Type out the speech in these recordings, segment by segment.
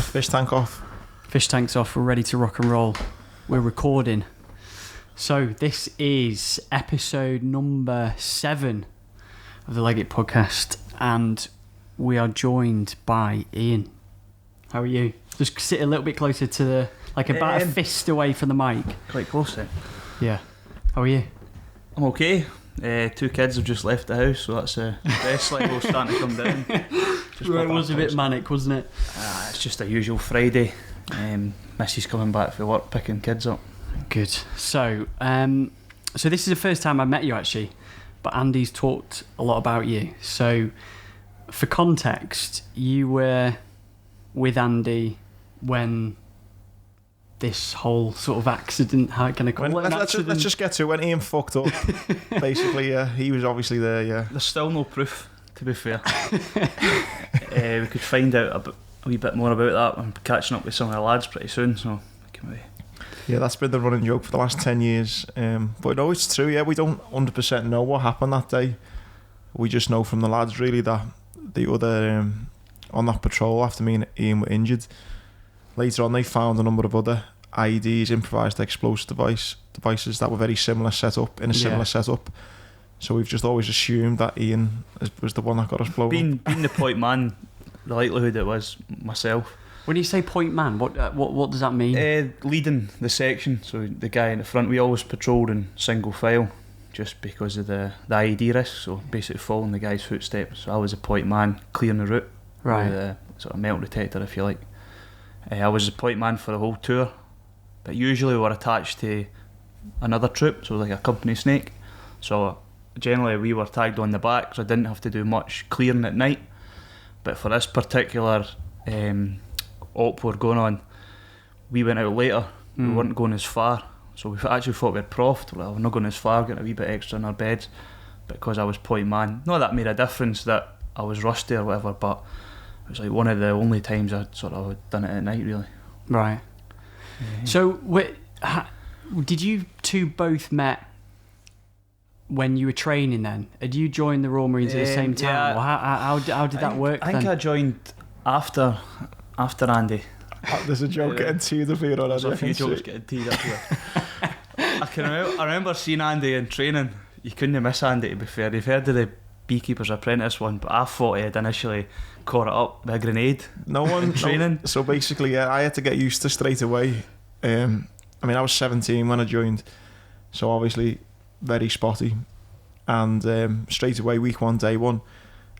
Fish tank off. Fish tank's off. We're ready to rock and roll. We're recording. So this is episode number 7 of the Leg It podcast, and we are joined by Iain. How are you? Just sit a little bit closer to the, like about a fist away from the mic. Quite close then. Yeah. How are you? I'm okay. 2 kids have just left the house, so that's the stress level starting to come down. It was a bit manic, wasn't it? It's just a usual Friday. Missy's coming back for work, picking kids up. Good. So this is the first time I met you actually, but Andy's talked a lot about you. So for context, you were with Andy when this whole sort of accident, how can I call it? Let's just get to it. When Iain fucked up, basically, he was obviously there, yeah. There's still no proof, to be fair. We could find out a wee bit more about that. I'm catching up with some of the lads pretty soon, so can we... Yeah, that's been the running joke for the last 10 years. But no, it's true, yeah, we don't 100% know what happened that day. We just know from the lads, really, that the other, on that patrol, after me and Iain were injured, later on they found a number of other IEDs, improvised explosive devices that were very similar setup, in a similar setup. So we've just always assumed that Iain was the one that got us blown Being the point man, the likelihood it was myself. When you say point man, what does that mean? Leading the section, so the guy in the front. We always patrolled in single file, just because of the IED risk. So basically following the guy's footsteps. So I was a point man, clearing the route, right? With a sort of metal detector, if you like. I was a point man for the whole tour, but usually we were attached to another troop, so like a company snake. So generally we were tagged on the back, so I didn't have to do much clearing at night. But for this particular op we're going on, we went out later. We weren't going as far, so we actually thought we had profed. Well, we're not going as far, getting a wee bit extra in our beds, because I was point man. Not that made a difference that I was rusty or whatever, but it was like one of the only times I'd sort of done it at night, really. Right. Yeah. So did you two both met when you were training then? Had you joined the Royal Marines at the same time? Yeah. Or how did that work I think then? I joined after Andy. There's a joke getting teed up here already. There's a few jokes getting teed up here. I remember seeing Andy in training. You couldn't miss Andy, to be fair. You've heard of the Beekeeper's Apprentice one, but I thought he had initially caught it up with a grenade. No one training. So basically, yeah, I had to get used to straight away. I mean, I was 17 when I joined, so obviously very spotty. And straight away, week 1, day 1,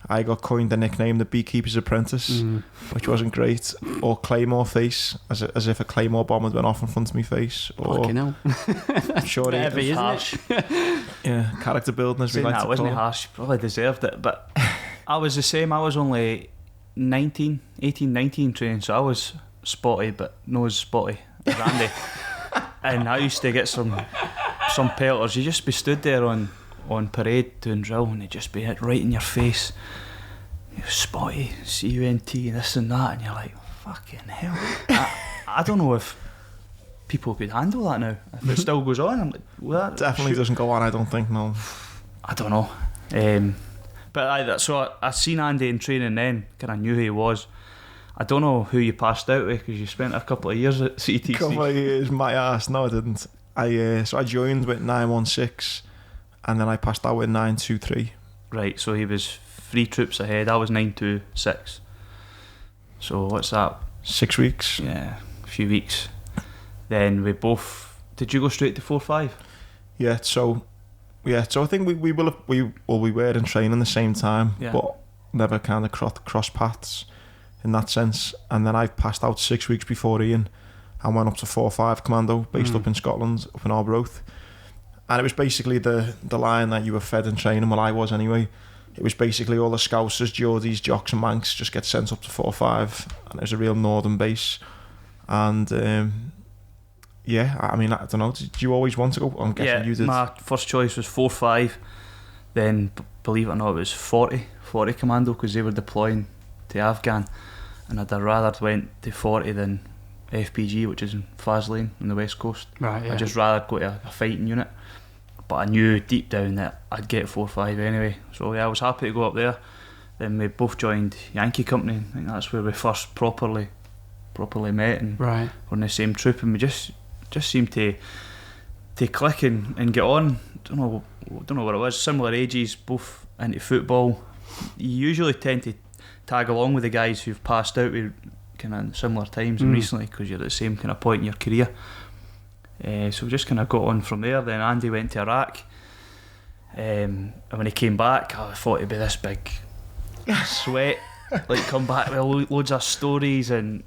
I got coined the nickname the Beekeeper's Apprentice, which wasn't great, or Claymore Face, as if a Claymore bomb had went off in front of my face. Or fucking hell. I'm sure it was harsh. Yeah, character building as we like to call it. Wasn't harsh, probably deserved it, but I was the same. I was only 18, 19 training, so I was spotty, but not as spotty as Andy. And I used to get some pelters. You just be stood there on parade doing drill, and they'd just be right in your face. You're spotty, CUNT, this and that, and you're like, fucking hell. I don't know if people could handle that now. If it still goes on, I'm like, well, that definitely doesn't go on, I don't think, no. I don't know. But I seen Andy in training then, kind of knew who he was. I don't know who you passed out with, because you spent a couple of years at CTC. Couple of years, my ass. No, I didn't. So I joined with 916, and then I passed out with 923. Right, so he was 3 troops ahead. I was 926. So what's that? 6 weeks. Yeah, a few weeks. Then we both... Did you go straight to 4-5? Yeah, so I think we were in training the same time, but never kind of cross paths in that sense. And then I passed out 6 weeks before Iain and went up to 4-5 Commando, based up in Scotland, up in Arbroath. And it was basically the line that you were fed in training, well I was anyway. It was basically all the Scousers, Geordies, Jocks and Manx just get sent up to 4-5, and it was a real northern base. And yeah, I mean, I don't know, did you always want to go? I'm guessing you did. My first choice was 4-5, then believe it or not it was 40 Commando, because they were deploying to Afghan, and I'd rather went to 40 than FPG, which is in Faslane on the west coast. Right, yeah. I'd just rather go to a fighting unit, but I knew deep down that I'd get 4-5 anyway, so yeah, I was happy to go up there. Then we both joined Yankee Company. I think that's where we first properly properly met and Right. we're in the same troop, and we just seemed to click and get on. Don't know what it was. Similar ages, both into football. You usually tend to tag along with the guys who've passed out with kind of similar times and recently, because you're at the same kind of point in your career. So we just kind of got on from there. Then Andy went to Iraq, and when he came back, I thought he'd be this big sweat, like come back with loads of stories and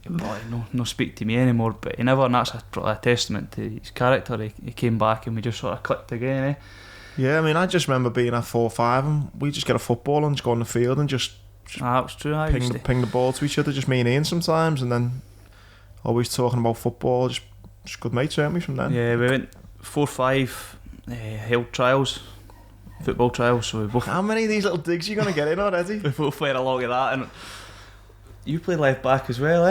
no speak to me anymore. But he never, and that's probably a testament to his character. He came back and we just sort of clicked again. Yeah, I mean, I just remember being at 4-5 and we just get a football and just go on the field and just that was true. ping the ball to each other, just me and Iain sometimes, and then always talking about football, just good mates, weren't we, from then? Yeah, we went 4-5, held trials, football trials, so we both... How many of these little digs are you going to get in already? We both went along with that, and you played left back as well,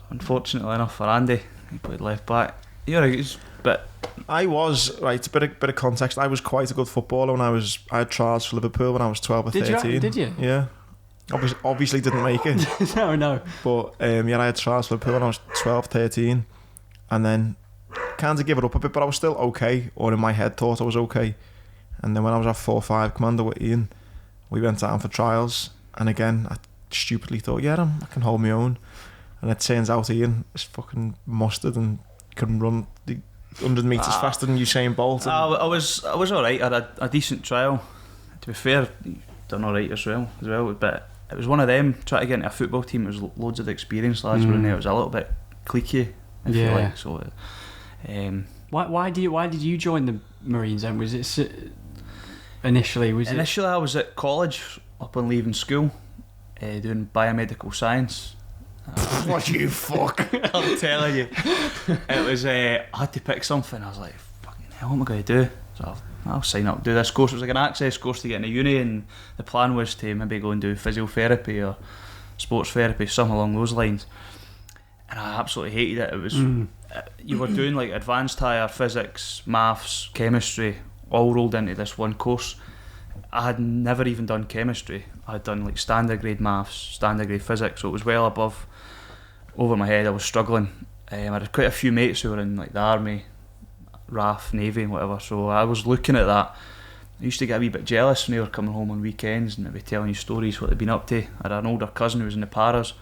Unfortunately enough for Andy, he played left back. But I was, right, a bit of context, I was quite a good footballer when I had trials for Liverpool when I was 12 or 13. Did you? Yeah. Obviously didn't make it. No. But I had trials for Liverpool when I was 12, 13, and then kind of give it up a bit, but I was still okay, or in my head thought I was okay. And then when I was at 4-5 commander with Iain, we went down for trials, and again I stupidly thought, I can hold my own, and it turns out Iain is fucking mustard and can run the 100 metres faster than Usain Bolt. I was alright. I had a decent trial. To be fair, done alright as well. But it was one of them, trying to get into a football team. It was loads of the experienced lads were in there. It was a little bit cliquey, I feel like. So, why did you join the Marines then? Was it initially? Initially, I was at college upon leaving school, doing biomedical science. What you fuck? I'm telling you, it was. I had to pick something. I was like, "Fucking hell, what am I going to do?" So I'll sign up, do this course. It was like an access course to get into uni, and the plan was to maybe go and do physiotherapy or sports therapy, something along those lines. And I absolutely hated it. It was you were doing like advanced higher physics, maths, chemistry, all rolled into this one course. I had never even done chemistry. I had done like standard grade maths, standard grade physics, so it was well above, over my head. I was struggling. I had quite a few mates who were in like the army, RAF, Navy and whatever, so I was looking at that. I used to get a wee bit jealous when they were coming home on weekends and they'd be telling you stories, what they'd been up to. I had an older cousin who was in the paras,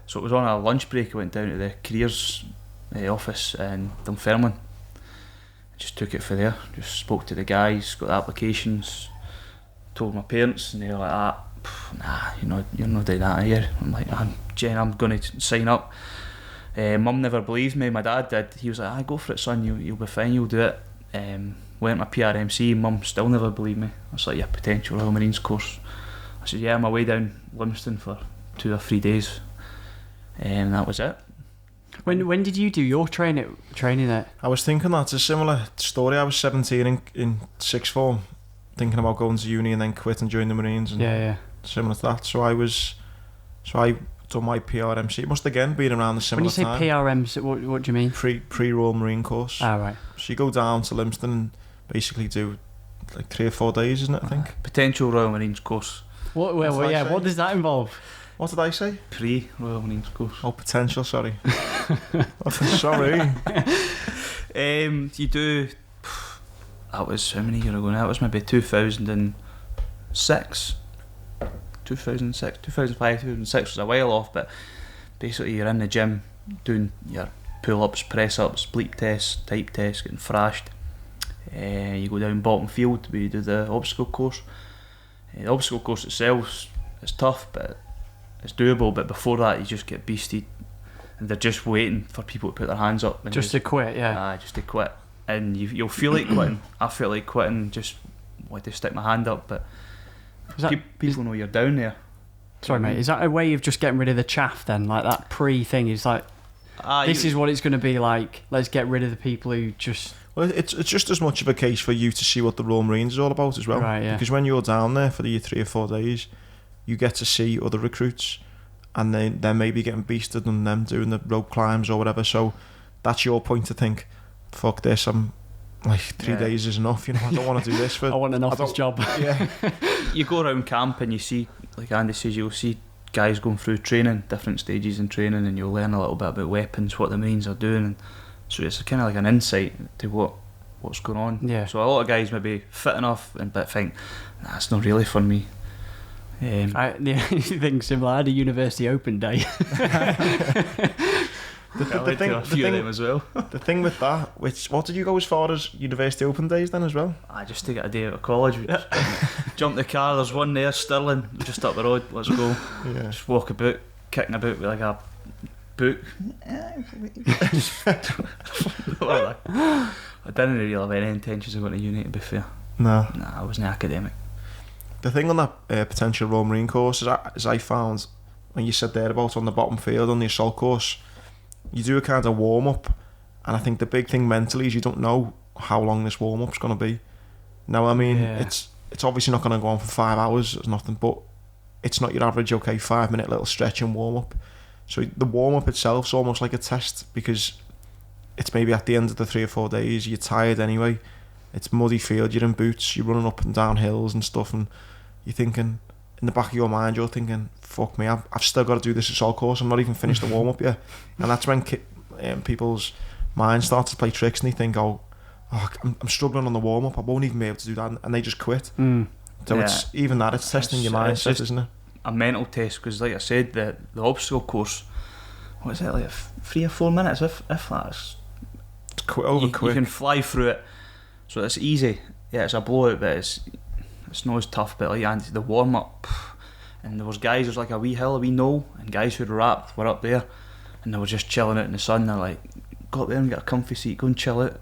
so it was on a lunch break. I went down to the careers office in Dunfermline. I just took it for there, just spoke to the guys, got the applications, told my parents, and they were like, nah, you're not doing that here. I'm like, Jen, I'm going to sign up. Mum never believed me. My dad did. He was like, go for it, son, you'll be fine, you'll do it. Went my PRMC. Mum still never believed me. I was like, yeah, potential Royal Marines course. I said, yeah, I'm away down Livingston for 2 or 3 days, and that was it. When did you do your training there? I was thinking that's a similar story. I was 17 in sixth form, thinking about going to uni and then quit and join the Marines, and similar to that. So I done my PRMC. It must again been around the similar time. When you say PRMC, what do you mean? Pre-Royal Marine course. Right. So you go down to Livingston and basically do like 3 or 4 days, isn't it? I think. Potential Royal Marines course. What does that involve? What did I say? Pre-Royal Marines course. Oh, potential. Sorry. Sorry. You do. That was how many years ago now? That was maybe 2006. 2005, 2006 was a while off, but basically you're in the gym doing your pull-ups, press-ups, bleep tests, type tests, getting thrashed. You go down bottom field, we do the obstacle course. The obstacle course itself is tough, but it's doable. But before that, you just get beasted, and they're just waiting for people to put their hands up. Just to quit, yeah. Just to quit, and you'll feel like quitting. I felt like quitting, just wanted to stick my hand up, but people know you're down there. Sorry, mate. Is that a way of just getting rid of the chaff then? Like that pre-thing is like, this is what it's going to be like. Let's get rid of the people who just... Well, it's just as much of a case for you to see what the Royal Marines is all about as well. Right, yeah. Because when you're down there for the 3 or 4 days, you get to see other recruits, and they're maybe getting beasted and them doing the rope climbs or whatever. So that's your point to think, fuck this, I'm like 3 days is enough, I don't want to do this for... I want an office job. Yeah. You go around camp and you see, like Andy says, you'll see guys going through training, different stages in training, and you'll learn a little bit about weapons, what the Marines are doing, and so it's kind of like an insight to what's going on. Yeah. So a lot of guys maybe fit enough and but think, nah, it's not really for me. The thing similar. I had a university open day. The thing, a few of them as well. The thing with that, what did you go as far as university open days then as well? I just to get a day out of college. Jump the car. There's one there, Stirling, just up the road. Let's go. Yeah. Just walk about, kicking about with like a book. I didn't really have any intentions of going to uni, to be fair. No. Nah, I wasn't academic. The thing on that potential Royal Marine course is I found, when you said there about on the bottom field on the assault course, you do a kind of warm up, and I think the big thing mentally is you don't know how long this warm up's going to be. Now, I mean, it's obviously not going to go on for 5 hours. There's nothing, but it's not your average 5-minute little stretch and warm up. So the warm up itself's almost like a test, because it's maybe at the end of the 3 or 4 days you're tired anyway. It's muddy field, you're in boots, you're running up and down hills and stuff, and you're thinking, in the back of your mind, you're thinking, fuck me, I've still got to do this assault course, I'm not even finished the warm up yet. And that's when people's minds start to play tricks, and they think, I'm struggling on the warm up, I won't even be able to do that, and they just quit. So it's even that, it's testing your mindset, isn't it? A mental test, because like I said, the obstacle course, what is it, like 3 or 4 minutes, if that's over quick. You can fly through it, so it's easy. Yeah, it's a blowout, but it's not as tough. But like the warm up, and there was like a wee hill, a wee knoll, and guys who'd rapped were up there, and they were just chilling out in the sun. They're like, go up there and get a comfy seat, go and chill out.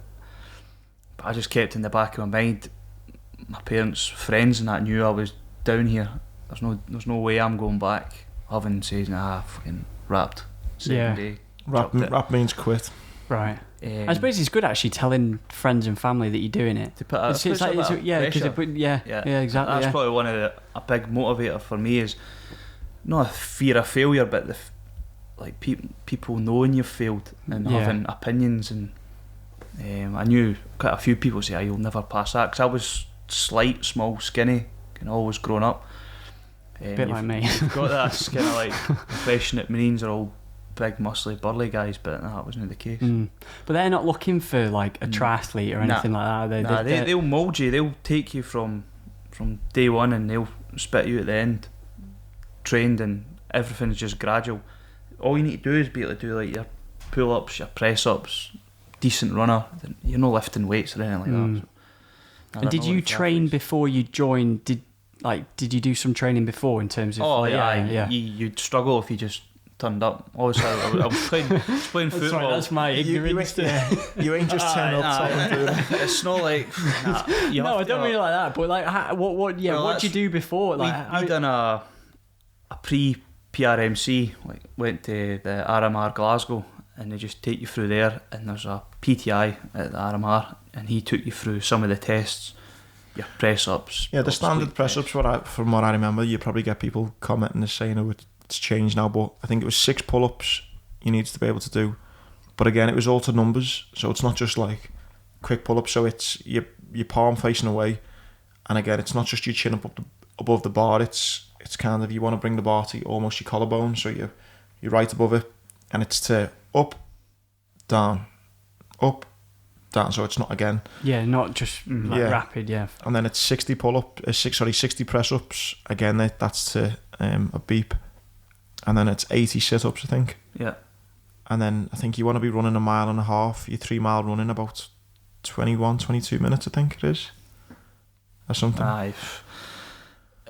But I just kept in the back of my mind, my parents, friends, and that knew I was down here. There's no way I'm going back. Having said, nah, fucking rapped. Second day. Rap means quit. Right. I suppose it's good actually telling friends and family that you're doing it. To put exactly. That's probably one of a big motivator for me, is not a fear of failure, but people knowing you've failed and having opinions. And I knew quite a few people say, you'll never pass that, because I was slight, small, skinny, and always grown up. A bit like me. You've got that kind of like impression that Marines are all big, muscly, burly guys, but that wasn't the case. But they're not looking for like a triathlete or anything like that. They'll mould you. They'll take you from day one, and they'll spit you at the end, trained, and everything's just gradual. All you need to do is be able to do like your pull-ups, your press-ups, decent runner. You're not lifting weights or anything like that. So, and did you train before you joined? Did you do some training before in terms of? You'd struggle if you just turned up. Obviously, I was playing football. That's my ignorance. You ain't just turn up. It's not like. No, I don't mean like that. But like, what did you do before? Like, we done a pre-PRMC. Like, went to the RMR Glasgow, and they just take you through there. And there's a PTI at the RMR, and he took you through some of the tests. Your press ups. Yeah, the standard press ups. From what I remember, you probably get people commenting and saying, it's changed now, but I think it was 6 pull-ups you needed to be able to do. But again, it was all to numbers, so it's not just like quick pull-ups. So it's your palm facing away, and again, it's not just your chin above the bar. It's kind of, you want to bring the bar to almost your collarbone, so you're right above it, and it's to up, down, up, down. So it's not again. Yeah, not just rapid. Yeah. And then it's 60 60 press ups. Again, that's to a beep. And then it's 80 sit-ups, I think. Yeah. And then I think you want to be running 1.5 miles, your 3 mile run in about 22 minutes, I think it is. Or something.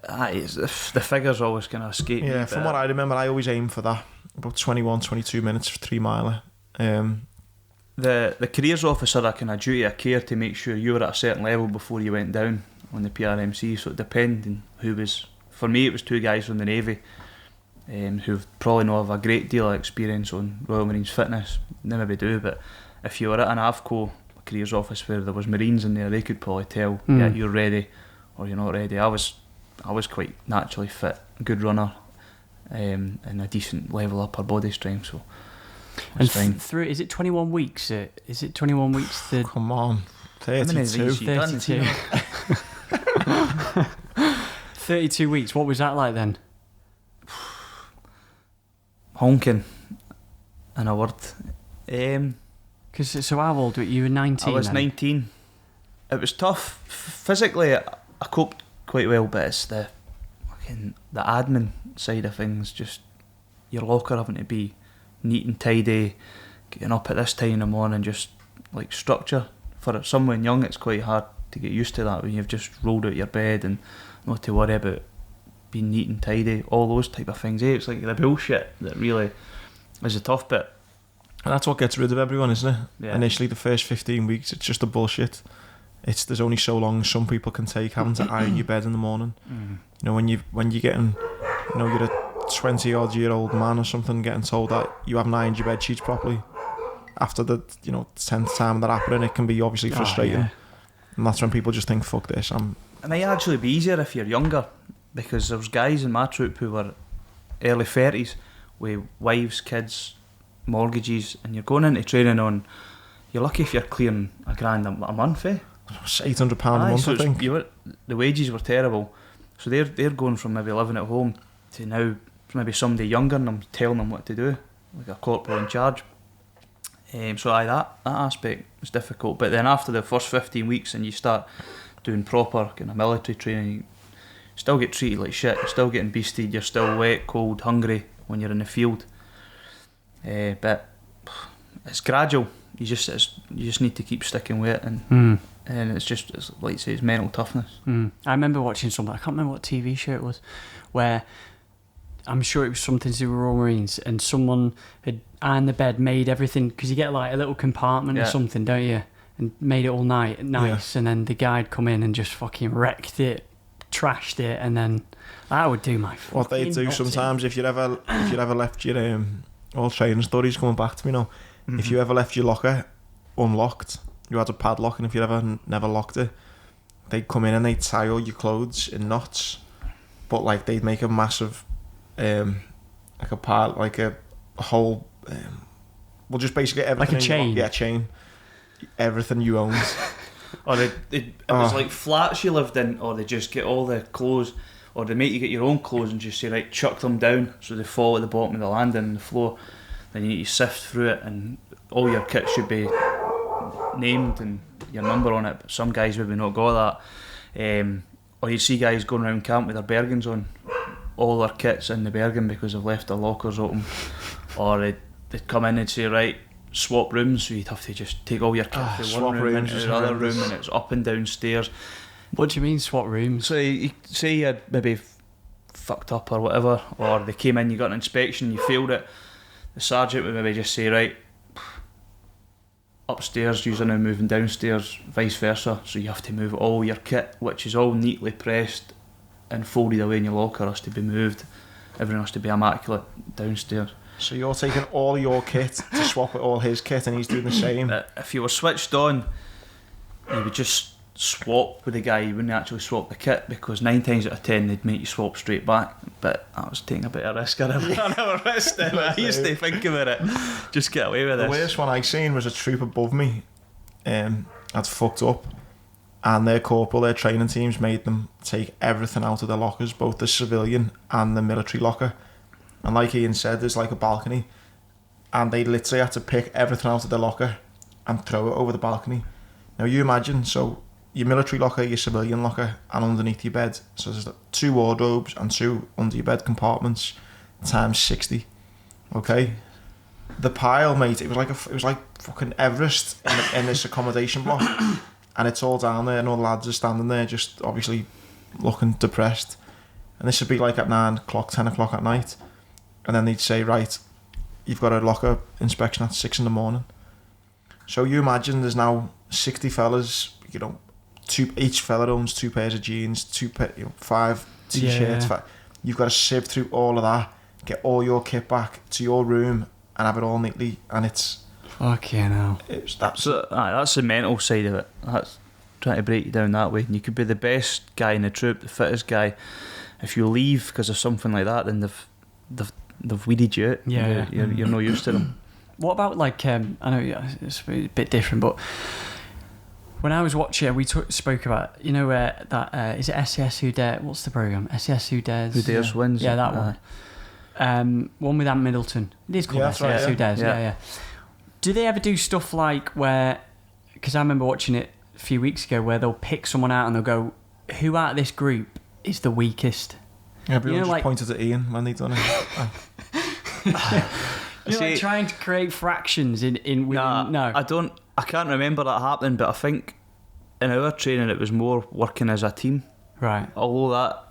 The figures always kind of escape me. Yeah, from what I remember, I always aim for that. About 22 minutes for 3 miler. The careers officer had kind of duty of care to make sure you were at a certain level before you went down on the PRMC, so it depended on who was. For me, it was 2 guys from the Navy, who probably not have a great deal of experience on Royal Marines fitness. They maybe do, but if you were at an AVCO careers office where there was Marines in there, they could probably tell, yeah, you're ready or you're not ready. I was quite naturally fit, good runner, and a decent level upper body strength, so and through, is it 21 weeks? Is it 21 weeks? Come on, 32. 32 weeks. What was that like then? honking in a word. So how old were you? You were 19 I was then? 19. It was tough. Physically, I coped quite well, but it's the admin side of things. Just your locker having to be neat and tidy, getting up at this time in the morning, just like structure. For someone young, it's quite hard to get used to that when you've just rolled out your bed and not to worry about being neat and tidy, all those type of things. It's like the bullshit that really is the tough bit. And that's what gets rid of everyone, isn't it? Yeah. Initially, the first 15 weeks, it's just a bullshit. There's only so long some people can take having to iron your bed in the morning. Mm. You know, when you're getting, you know, you're a 20-odd-year-old man or something, getting told that you haven't ironed your bed sheets properly. After the 10th time that happening, it can be obviously frustrating. Yeah. And that's when people just think, fuck this. It might actually be easier if you're younger, because there was guys in my troop who were early 30s with wives, kids, mortgages, and you're going into training on, you're lucky if you're clearing $1,000 a month, eh? It's £800 a month, so I think. The wages were terrible, so they're going from maybe living at home to now maybe somebody younger and I'm telling them what to do, like a corporal in charge. So that aspect was difficult, but then after the first 15 weeks and you start doing proper kind of military training, you still get treated like shit, you're still getting beasted, you're still wet, cold, hungry when you're in the field. But it's gradual. You just need to keep sticking with it, and it's like you say, it's mental toughness. I remember watching something, I can't remember what TV show it was, where I'm sure it was something to do with Royal Marines, and someone had ironed the bed, made everything, because you get like a little compartment or something, don't you, and made it all nice, and then the guy'd come in and just fucking wrecked it, trashed it, and then that would do my fucking what they do nuts sometimes, if you ever left your all training stories coming back to me now. If you ever left your locker unlocked, you had a padlock, and if you ever never locked it, they'd come in and they'd tie all your clothes in knots, but like they'd make a massive like a part, like a whole well, just basically everything, like a chain. Chain, everything you owned. Or it was like flats you lived in, or they just get all the clothes, or they make you get your own clothes and just say, right, chuck them down so they fall at the bottom of the landing and the floor. Then you need to sift through it, and all your kit should be named and your number on it, but some guys maybe not got that. Or you see guys going around camp with their Bergens on, all their kit's in the Bergen because they've left their lockers open. Or they'd come in and say, right, swap rooms, so you'd have to just take all your kit from one room into the other room, and it's up and down stairs. What do you mean swap rooms? So you say you had maybe fucked up or whatever, or they came in, you got an inspection, you failed it, the sergeant would maybe just say, right, upstairs you're now moving downstairs, vice versa, so you have to move all your kit, which is all neatly pressed and folded away in your locker, has to be moved. Everything has to be immaculate downstairs. So you're taking all your kit to swap with all his kit, and he's doing the same. If you were switched on, you would just swap with the guy, you wouldn't actually swap the kit, because 9 times out of 10 they'd make you swap straight back. But I was taking a bit of risk. I never risked it, but I used to think about it, just get away with it. The worst one I seen was a troop above me had fucked up, and their corporal, their training teams made them take everything out of their lockers, both the civilian and the military locker. And like Iain said, there's like a balcony, and they literally had to pick everything out of their locker and throw it over the balcony. Now you imagine, so your military locker, your civilian locker, and underneath your bed, so there's 2 wardrobes and 2 under your bed compartments times 60. Okay, the pile, mate, it was like fucking Everest in this accommodation block, and it's all down there, and all the lads are standing there just obviously looking depressed. And this would be like at 9 o'clock, 10 o'clock at night, and then they'd say, right, you've got a locker inspection at 6 in the morning. So you imagine there's now 60 fellas, you know, each fella owns 2 pairs of jeans, 5 t-shirts. Yeah. You've got to sift through all of that, get all your kit back to your room, and have it all neatly. And it's fucking hell. That's the mental side of it. That's trying to break you down that way. And you could be the best guy in the troop, the fittest guy. If you leave because of something like that, then they've weeded you out. Yeah, you're no use to them. What about like I know it's a bit different, but when I was watching, we spoke about, you know, that is it SES Who Dares? What's the program? SES Who Dares? Who Dares Wins. Yeah, that one. One with Ant Middleton. It is called SAS. Who dares? Yeah. Do they ever do stuff like where? Because I remember watching it a few weeks ago, where they'll pick someone out and they'll go, "Who out of this group is the weakest?" Everyone just pointed at Iain when they done it. Like trying to create fractions in no. I can't remember that happening, but I think in our training it was more working as a team. Right. Although that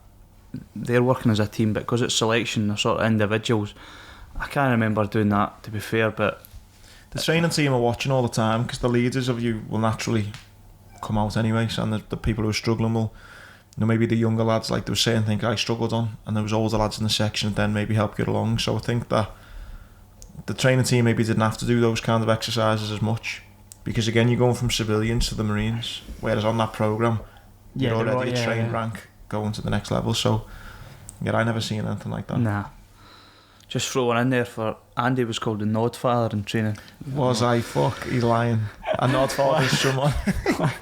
they're working as a team, but because it's selection, they're sort of individuals. I can't remember doing that, to be fair, but the training team are watching all the time, because the leaders of you will naturally come out anyway, and the people who are struggling will, maybe the younger lads, like there was certain things I struggled on, and there was older lads in the section then maybe help get along. So I think that the training team maybe didn't have to do those kind of exercises as much, because again you're going from civilians to the Marines, whereas on that programme you're already a trained rank going to the next level. So I never seen anything like that. Nah. Just throw one in there for Andy was called the Nod Father in training. Was I? Fuck, he's lying. A Nod Father is someone.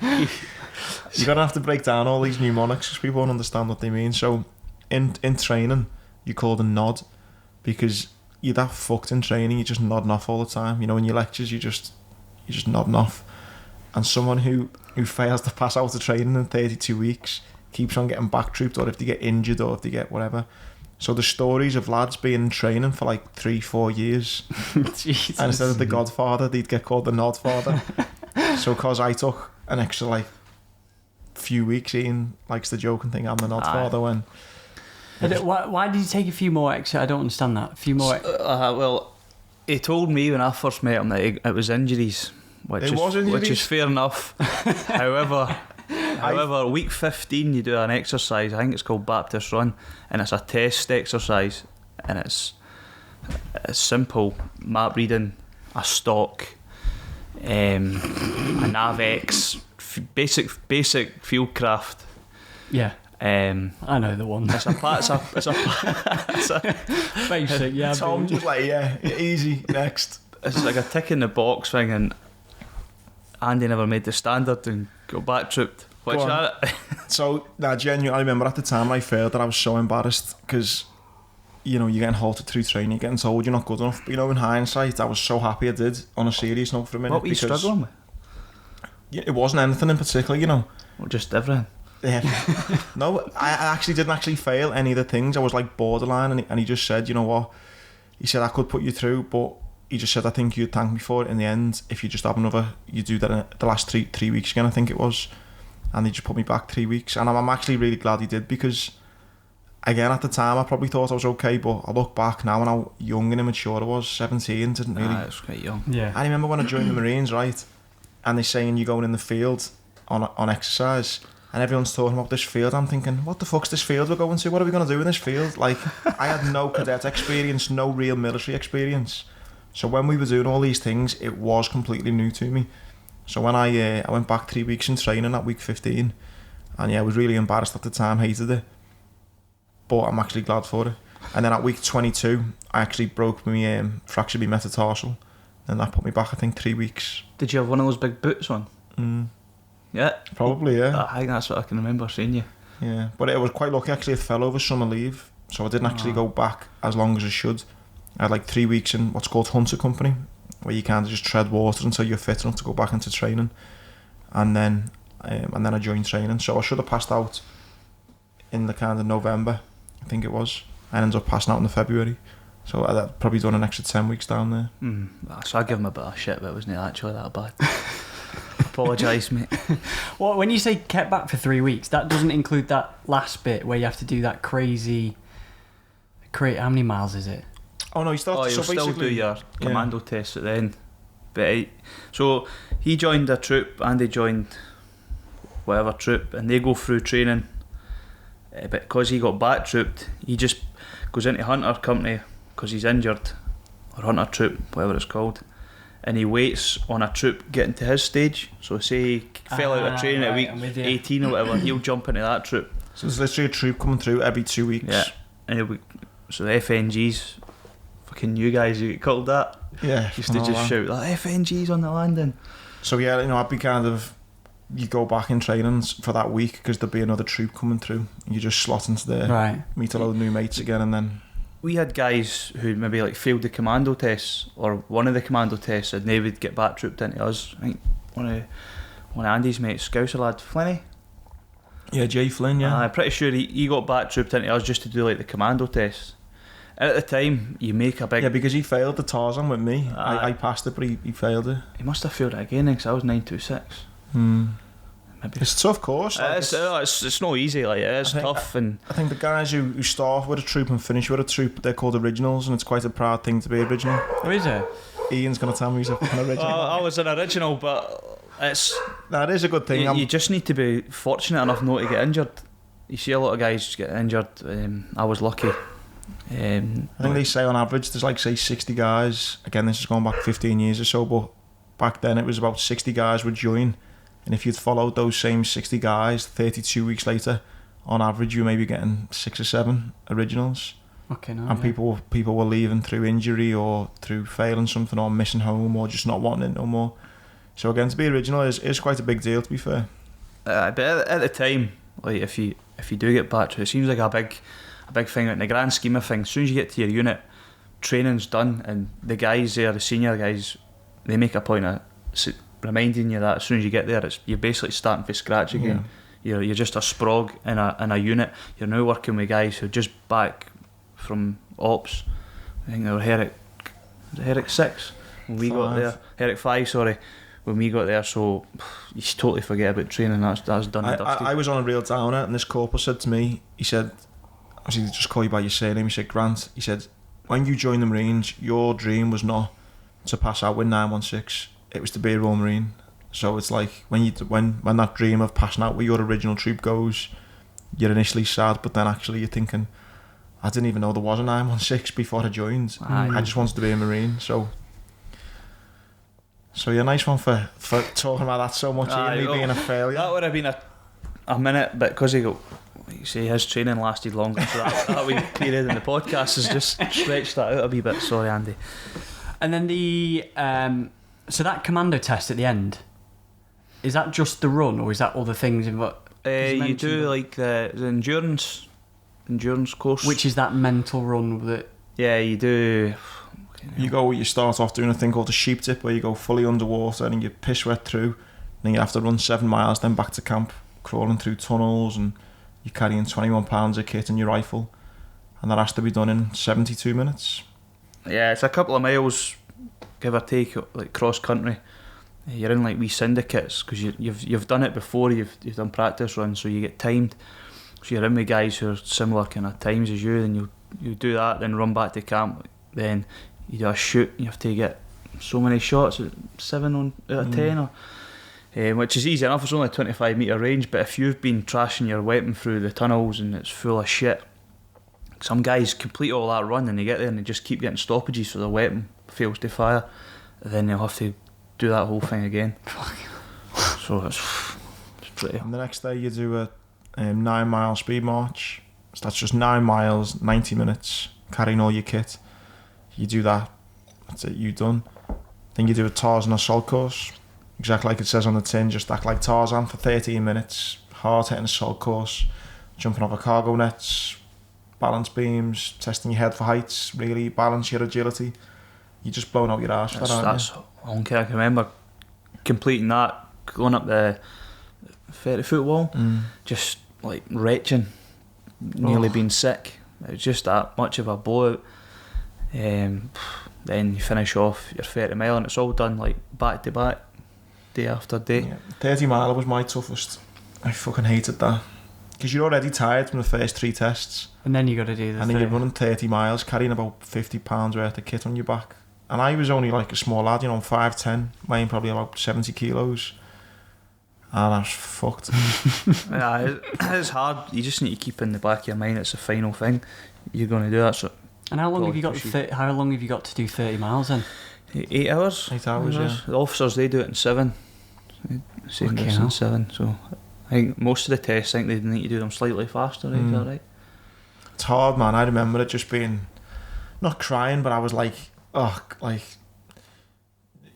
You're going to have to break down all these mnemonics because people won't understand what they mean. So in training you call them nod because you're that fucked in training, you're just nodding off all the time. In your lectures you're just nodding off. And someone who fails to pass out the training in 32 weeks keeps on getting backtrooped, or if they get injured or if they get whatever. So the stories of lads being in training for like 3-4 years Jesus. And instead of the Godfather they'd get called the Nod Father. So because I took an extra few weeks, Iain likes the joke and think I'm the Nod Father when... Why did you take a few more extra? I don't understand that. A few more... well, he told me when I first met him that it was injuries, which is fair enough. However, week 15 you do an exercise, I think it's called Baptist Run, and it's a test exercise, and it's simple map reading, a stock, a NavX, basic fieldcraft. Yeah. I know the one. It's a basic. Yeah. Tom just easy next. It's like a tick in the box thing, and Andy never made the standard and got backtrooped. Genuinely, I remember at the time I failed that I was so embarrassed because you're getting halted through training, you're getting told you're not good enough. But in hindsight, I was so happy I did. On a serious note, for a minute, what were you struggling with? It wasn't anything in particular, Well, just everything. Yeah. No, I actually didn't fail any of the things. I was borderline, and he just said, you know what? He said I could put you through, but he just said I think you'd thank me for it in the end if you just have another. You do that in the last three weeks again, I think it was, and he just put me back 3 weeks, and I'm actually really glad he did because, again, at the time I probably thought I was okay, but I look back now and how young and immature I was. 17, didn't really. I was quite young. Yeah. I remember when I joined the Marines, right, and they're saying you're going in the field on exercise. And everyone's talking about this field. I'm thinking, what the fuck's this field we're going to? What are we going to do in this field? I had no cadet experience, no real military experience. So when we were doing all these things, it was completely new to me. So when I went back 3 weeks in training at week 15, and I was really embarrassed at the time, hated it. But I'm actually glad for it. And then at week 22, I actually broke my fractured my metatarsal, and that put me back, I think, 3 weeks. Did you have one of those big boots on? Yeah. Probably, yeah. I think that's what I can remember seeing you. Yeah, but it was quite lucky actually. It fell over summer leave, so I didn't actually go back as long as I should. I had 3 weeks in what's called Hunter Company, where you kind of just tread water until you're fit enough to go back into training, and then I joined training. So I should have passed out in the kind of November, I think it was. I ended up passing out in the February, so I'd probably done an extra 10 weeks down there. So I give him a bit of shit, but it wasn't actually that bad. Apologise, mate. Well, when you say kept back for 3 weeks, that doesn't include that last bit where you have to do that crazy. How many miles is it? Oh no, you still still do your commando tests at the end. But so he joined a troop, and they joined whatever troop, and they go through training. But because he got backtrooped, he just goes into Hunter Company because he's injured, or Hunter Troop, whatever it's called. And he waits on a troop getting to his stage. So say he fell out of training at week 18 or whatever, he'll jump into that troop. So there's literally a troop coming through every 2 weeks. Yeah. And so the FNGs, fucking you guys, you get called that. Yeah. Used to just shout like FNGs on the landing. So yeah, I'd be kind of, you go back in training for that week because there'll be another troop coming through. You just slot into there, meet a load of new mates again, and then we had guys who maybe like failed the commando tests or one of the commando tests, and they would get back trooped into us. I think one of Andy's mates, Scouser lad, Flinny. Yeah, Jay Flynn. Yeah, I'm pretty sure he got back trooped into us just to do like the commando tests. And at the time, you make a big... Yeah, because he failed the Tarzan with me. I passed it, but he failed it. He must have failed it again because I was 926. Maybe. It's a tough course. Like, it's not easy. Like it's tough, and I think the guys who start with a troop and finish with a troop, they're called originals, and it's quite a proud thing to be original. Oh, is it? Ian's gonna tell me he's an original. I was an original, but that is a good thing. You just need to be fortunate enough not to get injured. You see a lot of guys get injured. I was lucky. I think they say on average there's like say 60 guys. Again, this is going back 15 years or so, but back then it was about 60 guys would join. And if you'd followed those same 60 guys 32 weeks later, on average you may be getting 6 or 7 originals. Okay, no. And people were leaving through injury or through failing something or missing home or just not wanting it no more. So again, to be original is quite a big deal, to be fair. But at the time, like if you do get back to it, seems like a big thing. In the grand scheme of things, as soon as you get to your unit, training's done, and the guys there, the senior guys, they make a point of reminding you that as soon as you get there, you're basically starting from scratch again. Yeah. You're just a sprog in a unit. You're now working with guys who are just back from ops. I think they were Herrick 6 when we got there. Herrick 5, sorry, when we got there. So you totally forget about training. That's done and dusted. I was on a real downer, and this corporal said to me, he said, obviously they just call you by your surname. He said, Grant, he said, when you joined the Marines, your dream was not to pass out with 916. It was to be a Royal Marine. So it's like when that dream of passing out with your original troop goes, you're initially sad, but then actually you're thinking, I didn't even know there was a 916 before I joined. I just wanted to be a Marine. So yeah, nice one for talking about that so much. Me being a failure. That would have been a minute, but because you say his training lasted longer, so that wee period in the podcast has just stretched that out a wee bit. Sorry, Andy. And then so that commando test at the end, is that just the run, or is that other things in what you do, like the endurance course, which is that mental run that you do. You start off doing a thing called a sheep dip, where you go fully underwater and you piss wet through, then you have to run 7 miles, then back to camp, crawling through tunnels, and you're carrying 21 pounds of kit and your rifle, and that has to be done in 72 minutes. Yeah, it's a couple of miles, give or take, like cross country. You're in like wee syndicates because you've done it before. You've done practice runs, so you get timed. So you're in with guys who are similar kind of times as you. Then you do that, then run back to camp. Then you do a shoot. You have to get so many shots, 7 out of 10, which is easy enough. It's only a 25 metre range. But if you've been trashing your weapon through the tunnels and it's full of shit, some guys complete all that run and they get there and they just keep getting stoppages, so their weapon fails to fire. Then they'll have to do that whole thing again. So it's pretty. And the next day you do a 9 mile speed march. So that's just 9 miles, 90 minutes, carrying all your kit. You do that, that's it, you done. Then you do a Tarzan assault course, exactly like it says on the tin, just act like Tarzan for 13 minutes, hard hitting assault course, jumping over cargo nets, balance beams, testing your head for heights, really balance your agility. You're just blowing out your arse for that, aren't you? I can remember completing that, going up the 30-foot wall, just like retching, nearly being sick. It was just that much of a blowout. Then you finish off your 30 mile and it's all done like back to back, day after day. Yeah. 30 mile was my toughest. I fucking hated that. Because you're already tired from the first 3 tests. And then you got to do the And then you're running 30 miles, carrying about 50 pounds worth of kit on your back. And I was only like a small lad, 5'10", weighing probably about 70 kilos. And I was fucked. Yeah, it's hard. You just need to keep in the back of your mind it's the final thing. You're going to do that. So and how long have you got? How long have you got to do 30 miles then? 8 hours. 8 hours. Yeah. The officers, they do it in 7. Same distance, 7. So I think most of the tests, I think they need to do them slightly faster. Is that right? It's hard, man. I remember it just being not crying, but I was like,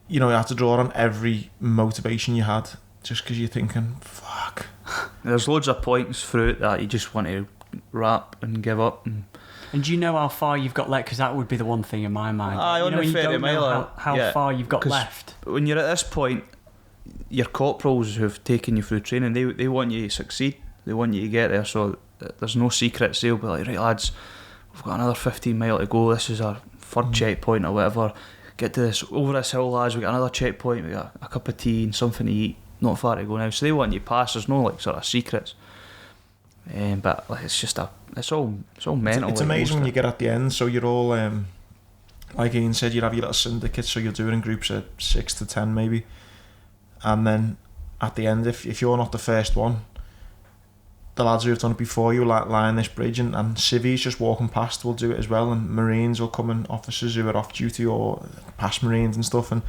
you had to draw on every motivation you had, just because you're thinking, fuck. There's loads of points through it that you just want to wrap and give up, and And do you know how far you've got left? Because that would be the one thing in my mind. On the 30 mile. How far you've got left. When you're at this point, your corporals who've taken you through training, they want you to succeed. They want you to get there. So there's no secrets. They'll be like, right lads, we've got another 15 mile to go. This is our third checkpoint or whatever. Get to this over this hill, lads. We got another checkpoint. We got a cup of tea and something to eat. Not far to go now. So they want you past. There's no like sort of secrets. But like it's all mental. It's amazing when you get at the end. So you're all like Iain said, you'd have your little syndicate. So you'll do it in groups of 6 to 10 maybe. And then at the end, if you're not the first one, the lads who have done it before you line this bridge, and civvies just walking past will do it as well, and Marines will come, and officers who are off duty or past Marines and stuff, and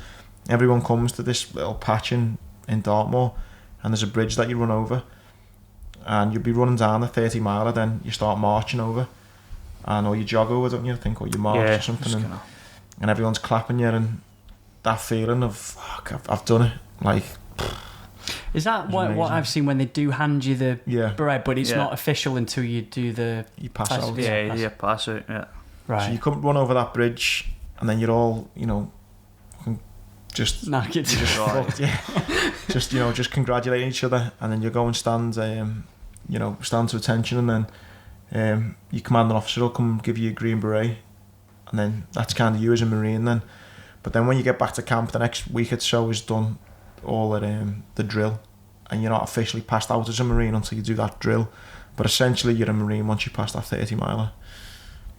everyone comes to this little patch in Dartmoor, and there's a bridge that you run over, and you'll be running down the 30 miler, then you start marching over, or you jog over, don't you? I think, or you march or something, and everyone's clapping you, and that feeling of fuck, I've done it. Like, is that what I've seen when they do hand you the beret, but it's not official until you do you pass out. Pass out. Yeah, right. So you come run over that bridge, and then you're all just just congratulating each other, and then you go and stand to attention, and then your commanding officer will come give you a green beret, and then that's kind of you as a Marine then. But then when you get back to camp, the next week or so is done all at the drill, and you're not officially passed out as a Marine until you do that drill, but essentially you're a Marine once you pass that 30 miler.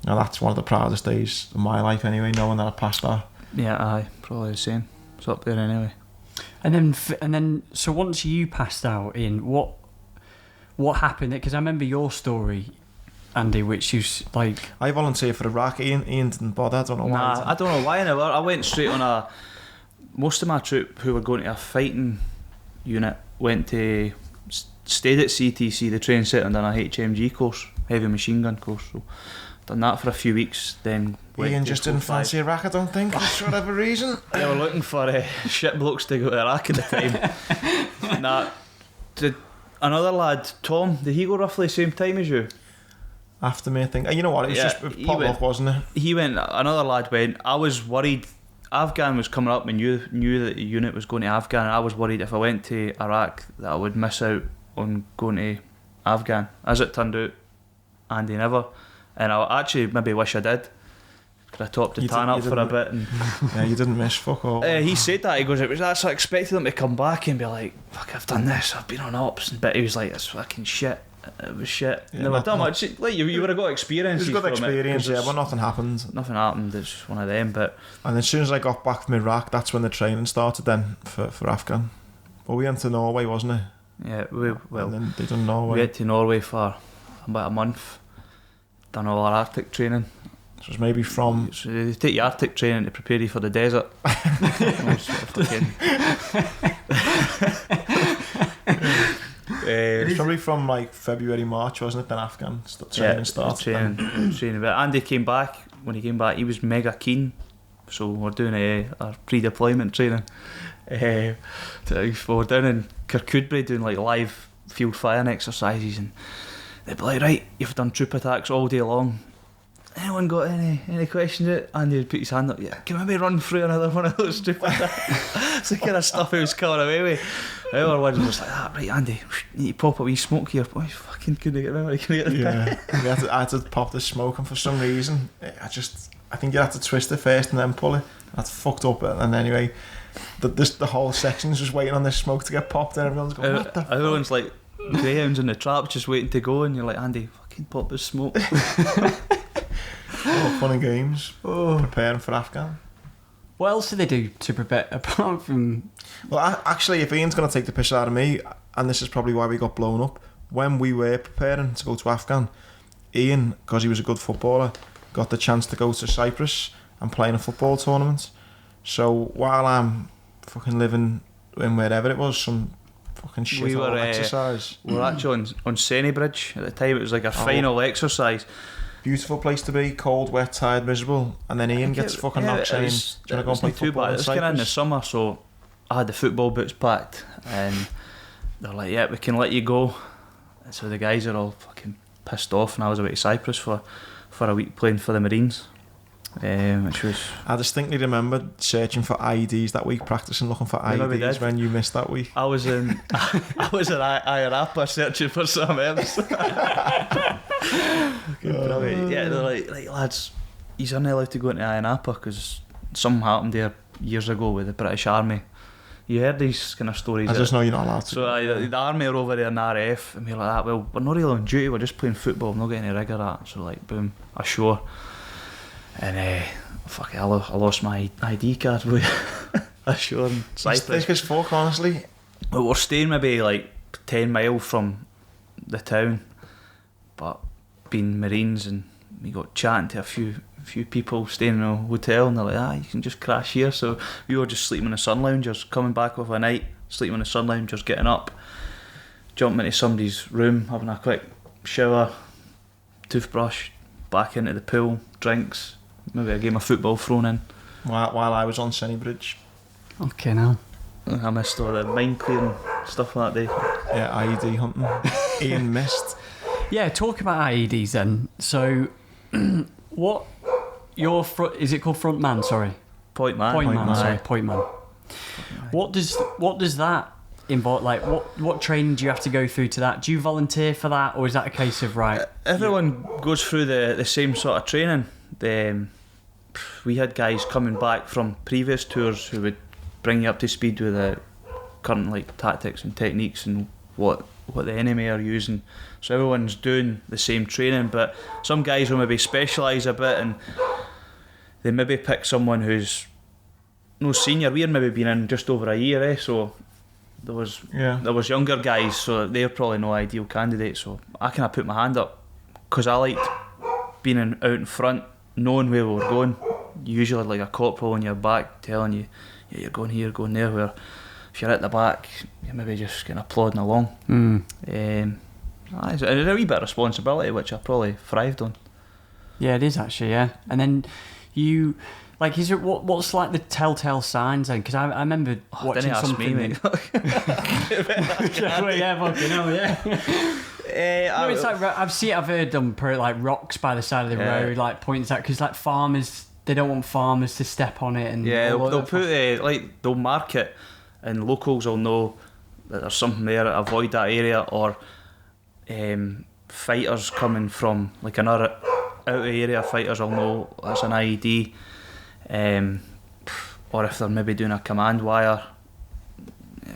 Now that's one of the proudest days of my life anyway, knowing that I passed that. Yeah, aye, probably the same. It's up there anyway. And then so once you passed out, in what happened? Because I remember your story, Andy, which is like, I volunteered for Iraq. Iain didn't bother. I don't know why. I don't know why. I went straight on most of my troop who were going to a fighting unit stayed at CTC, the training centre, and done a HMG course, heavy machine gun course. So done that for a few weeks. Then Iain just didn't fancy Iraq, I don't think, for whatever reason. They were looking for shit blokes to go to Iraq at the time. Did another lad, Tom, did he go roughly the same time as you? After me, I think. You know what? It was just pop off, wasn't it? He went. Another lad went. I was worried. Afghan was coming up, and knew that the unit was going to Afghan, and I was worried if I went to Iraq that I would miss out on going to Afghan. As it turned out, Andy never, and I actually maybe wish I did. Could I topped the tan up for a bit? And yeah, you didn't miss fuck all. He said that. He goes, it was actually expecting them to come back and be like, fuck, I've done this, I've been on ops, but he was like, it's fucking shit. It was shit. Yeah, never done much. Like you would have got experience. You've got experience, yeah, but nothing happened. Nothing happened. It's just one of them. But and as soon as I got back from Iraq, that's when the training started. Then for Afghan, but we went to Norway, wasn't it? Yeah, and then they done Norway. We went to Norway for about a month. Done all our Arctic training. So it's maybe from. So they take your Arctic training to prepare you for the desert. It's probably from like February, March, wasn't it? Then Afghan training started. Training. But Andy came back. When he came back, he was mega keen. So we're doing our pre-deployment training. We're down in Kirkcudbright doing like live field firing exercises, and they'd be like, right, you've done troop attacks all day long. Anyone got any questions? Andy would put his hand up. Yeah, can we maybe run through another one of those troop attacks? It's the kind of stuff he was coming away with. The other one was like, right, Andy, you need to pop a wee smoke here. Boy, fucking couldn't get memory. Yeah, I had to pop the smoke, and for some reason, I think you had to twist it first and then pull it. That's fucked up. And anyway, the whole section's just waiting on this smoke to get popped, and everyone's going, what the fuck? Everyone's like greyhounds in the trap, just waiting to go, and you're like, Andy, fucking pop the smoke. Fun and games. Preparing for Afghan. What else do they do to prepare apart from? Well, actually, if Iain's going to take the piss out of me, and this is probably why we got blown up, when we were preparing to go to Afghan, Iain, because he was a good footballer, got the chance to go to Cyprus and play in a football tournament. So while I'm fucking living in wherever it was, some fucking shit exercise. We were actually on Seney Bridge at the time. It was like a final exercise. Beautiful place to be, cold, wet, tired, miserable, and then Iain gets fucking knocked saying, do you want to go and play football in Cyprus? It was kind of in the summer, so I had the football boots packed, and they're like, yeah, we can let you go. And so the guys are all fucking pissed off, and I was away to Cyprus for for a week playing for the Marines, which was... I distinctly remember searching for IEDs that week, practicing looking for IEDs when you missed that week. I was in Iron Appa searching for some else. Yeah, they're like lads, he's only allowed to go into Iron Appa because something happened there years ago with the British Army. You heard these kind of stories? I just know you're not allowed to. So the army are over there in RAF, and we're like that. Well, we're not really on duty. We're just playing football. We're not getting any rig or that. So like, boom, ashore, and fuck it, I lost my ID card ashore in Cyprus. It's thick as fuck, honestly. But we're staying maybe like 10 miles from the town, but being Marines, and we got chatting to a few people staying in a hotel, and they're like, you can just crash here. So we were just sleeping in the sun loungers, coming back off a night, sleeping in the sun loungers, getting up, jumping into somebody's room, having a quick shower, toothbrush, back into the pool, drinks, maybe a game of football thrown in. While I was on Sennybridge. Okay, now. I missed all the mine clearing stuff that day. Yeah, IED hunting. Iain missed. Yeah, talk about IEDs then. So, what... is it called front man? Sorry, Point man. Point man. What does that involve? Like, what training do you have to go through to that? Do you volunteer for that, or is that a case of right? Everyone goes through the same sort of training. We had guys coming back from previous tours who would bring you up to speed with the current like tactics and techniques and what the enemy are using. So everyone's doing the same training, but some guys will maybe specialise a bit, and they maybe pick someone who's no senior. We're maybe been in just over a year, so there was younger guys, so they're probably no ideal candidates. So I kind of put my hand up because I liked being out in front, knowing where we were going. Usually like a corporal on your back telling you, yeah, you're going here, going there, where if you're at the back, you're maybe just kind of plodding along. It's a wee bit of responsibility, which I probably thrived on. Yeah, it is actually, yeah. And then you, like, is it what's like the telltale signs then? Because I remember watching something. Me, mate. Yeah, fucking hell, yeah. No, it's like I've heard them put like rocks by the side of the road, like points out, because like farmers, they don't want farmers to step on it, and they'll put they'll mark it, and locals will know that there's something there. Avoid that area, or fighters coming from like another out of area, fighters will know that's an IED, or if they're maybe doing a command wire,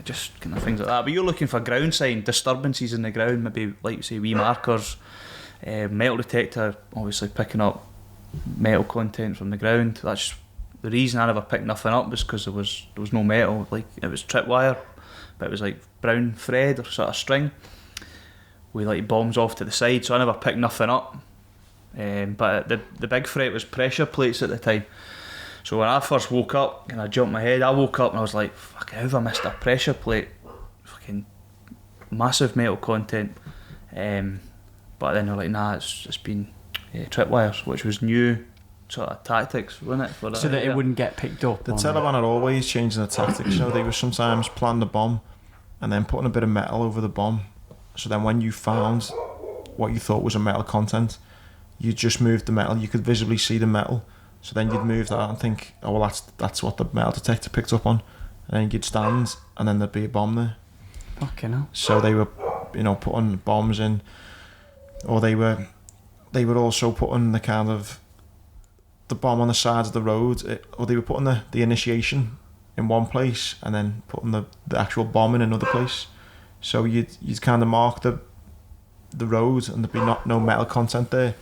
just kind of things like that. But you're looking for ground sign, disturbances in the ground, maybe like you say, wee markers, metal detector, obviously picking up metal content from the ground. That's the reason I never picked nothing up, was because there was no metal. Like, it was tripwire, but it was like brown thread or sort of string with like bombs off to the side, so I never picked nothing up. But the big threat was pressure plates at the time. So when I first woke up and I jumped my head, I woke up and I was like, fuck, how have I missed a pressure plate? Fucking massive metal content. But then they're like, nah, it's been tripwires, which was new sort of tactics, wasn't it? For so that it wouldn't get picked up. The Taliban are always changing the tactics. You know, they were sometimes planning the bomb and then putting a bit of metal over the bomb. So then when you found what you thought was a metal content, you just moved the metal. You could visibly see the metal. So then you'd move that and think, oh well, that's what the metal detector picked up on. And then you'd stand and then there'd be a bomb there. Fucking hell. So they were, putting bombs in, or they were also putting the kind of the bomb on the sides of the road, or they were putting the initiation in one place and then putting the actual bomb in another place. So you'd kind of mark the road and there'd be no metal content there,